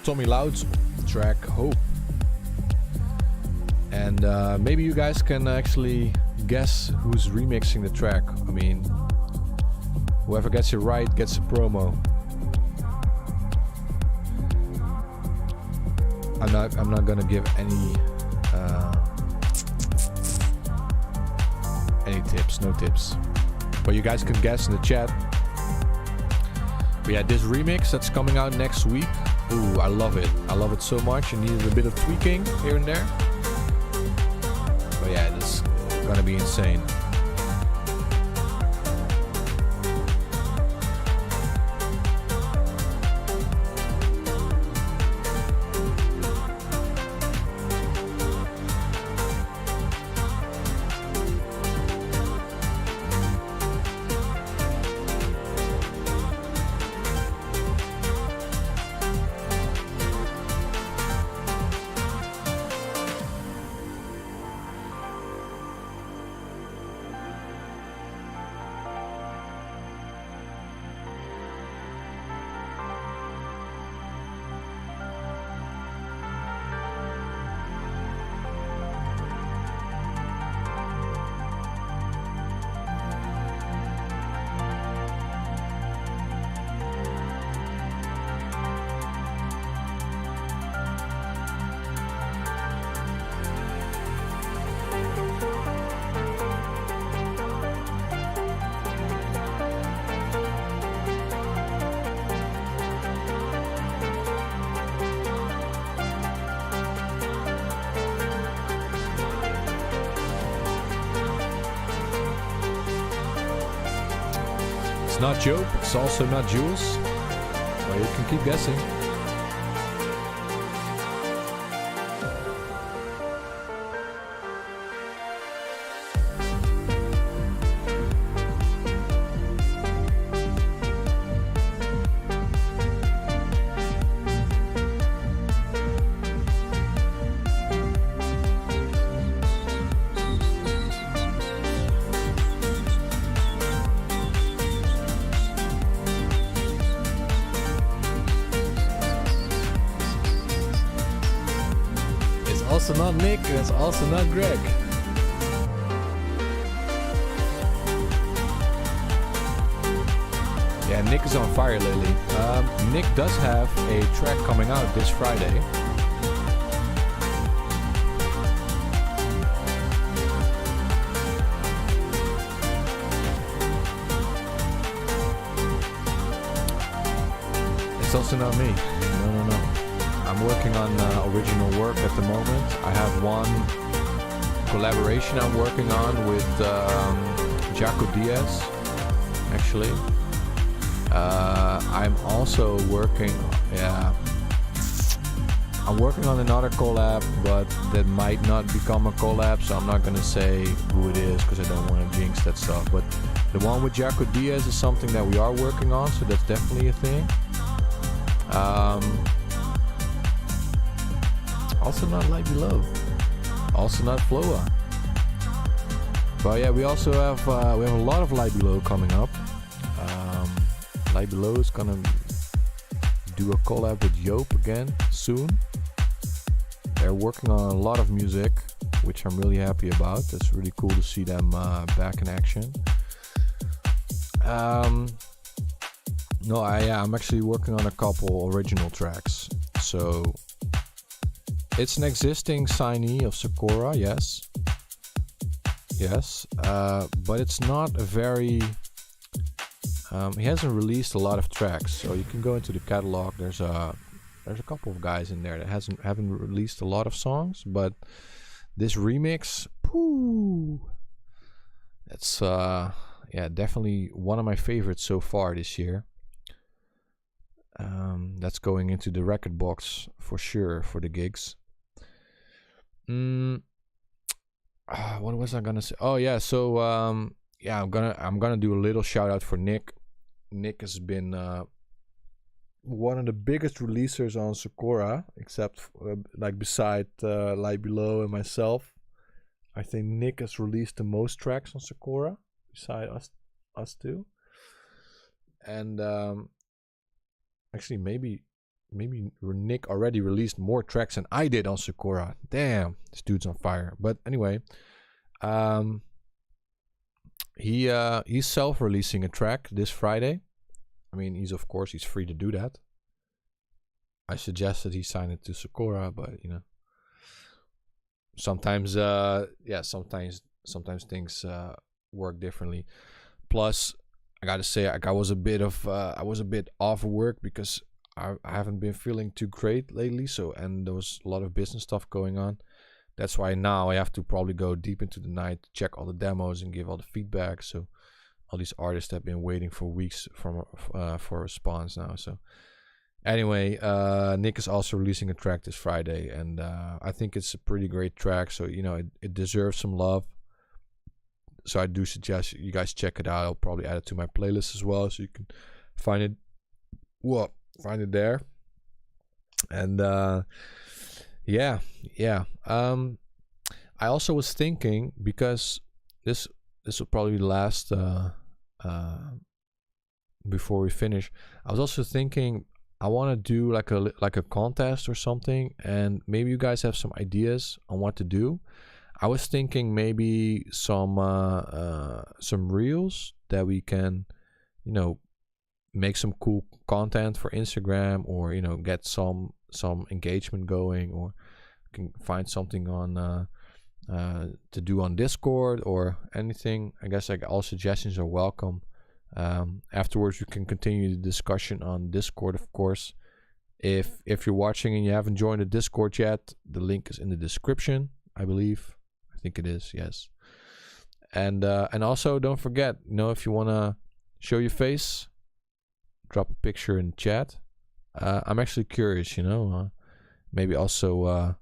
Tommy Loud's track Hope, and maybe you guys can actually guess who's remixing the track. I mean, whoever gets it right gets a promo. I'm not gonna give any tips, no tips, but you guys can guess in the chat. But yeah, this remix that's coming out next week. Ooh, I love it so much. It needed a bit of tweaking here and there, but yeah, it's gonna be insane. It's not Joe, it's also not Jules. Well, you can keep guessing. Also not Nick, and it's also not Greg. Yeah, Nick is on fire lately. Nick does have a track coming out this Friday. It's also not me. No. I'm working on original work at the moment. I have one collaboration I'm working on with Jaco Diaz, actually. I'm also working, I'm working on another collab, but that might not become a collab, so I'm not gonna say who it is because I don't want to jinx that stuff. But the one with Jaco Diaz is something that we are working on, so that's definitely a thing. Also not Light Below, also not Floa. But yeah, we also have a lot of Light Below coming up. Light Below is gonna do a collab with Joop again soon. They're working on a lot of music, which I'm really happy about. It's really cool to see them back in action. I'm actually working on a couple original tracks. So it's an existing signee of SEKORA, yes, but it's not a very. He hasn't released a lot of tracks, so you can go into the catalog. There's a couple of guys in there that haven't released a lot of songs, but this remix, that's definitely one of my favorites so far this year. That's going into the record box for sure for the gigs. What was I gonna say? Oh yeah, so I'm gonna do a little shout out for Nick. Nick has been one of the biggest releasers on SEKORA, except beside Light Below and myself. I think Nick has released the most tracks on SEKORA beside us two. And actually, maybe Nick already released more tracks than I did on SEKORA. Damn, this dude's on fire. But anyway, he's self-releasing a track this Friday. I mean, he's free to do that. I suggested he sign it to SEKORA, but sometimes things work differently. Plus, I gotta say, I was a bit off work because I haven't been feeling too great lately. And there was a lot of business stuff going on. That's why now I have to probably go deep into the night, check all the demos and give all the feedback. So all these artists have been waiting for weeks for a response now. So anyway, Nick is also releasing a track this Friday, and I think it's a pretty great track. So it deserves some love. So I do suggest you guys check it out. I'll probably add it to my playlist as well, so you can find it. Find it there. And I also was thinking, because this will probably last before we finish. I was also thinking I want to do like a contest or something, and maybe you guys have some ideas on what to do. I was thinking maybe some reels that we can, make some cool content for Instagram, or get some engagement going, or can find something on to do on Discord or anything. I guess all suggestions are welcome. Afterwards we can continue the discussion on Discord, of course. If you're watching and you haven't joined the Discord yet, the link is in the description, I believe. I think it is, yes. And also don't forget, if you want to show your face, drop a picture in the chat. I'm actually curious, maybe also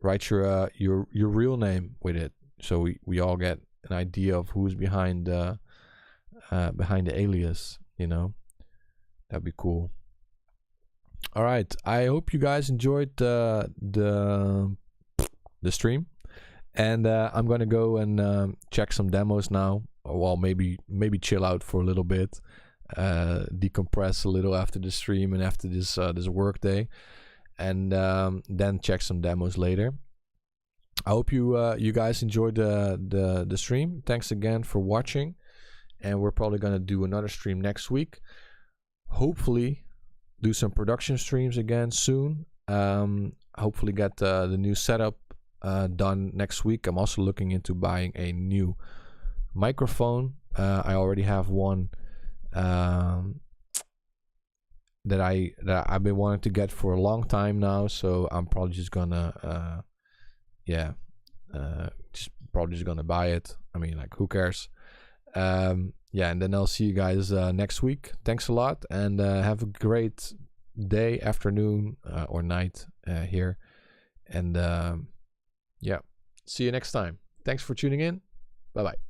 write your real name with it, so we all get an idea of who's behind the alias. That'd be cool. All right, I hope you guys enjoyed the stream, and I'm gonna go and check some demos now. Well, maybe chill out for a little bit, decompress a little after the stream and after this work day, and then check some demos later. I hope you guys enjoyed the stream. Thanks again for watching, and we're probably gonna do another stream next week. Hopefully do some production streams again soon. Hopefully get the new setup done next week. I'm also looking into buying a new microphone. I already have one that I've been wanting to get for a long time now. So I'm probably just gonna probably just gonna buy it. I mean, like, who cares? Yeah, and then I'll see you guys next week. Thanks a lot, and have a great day, afternoon, or night here. And yeah, see you next time. Thanks for tuning in. Bye bye.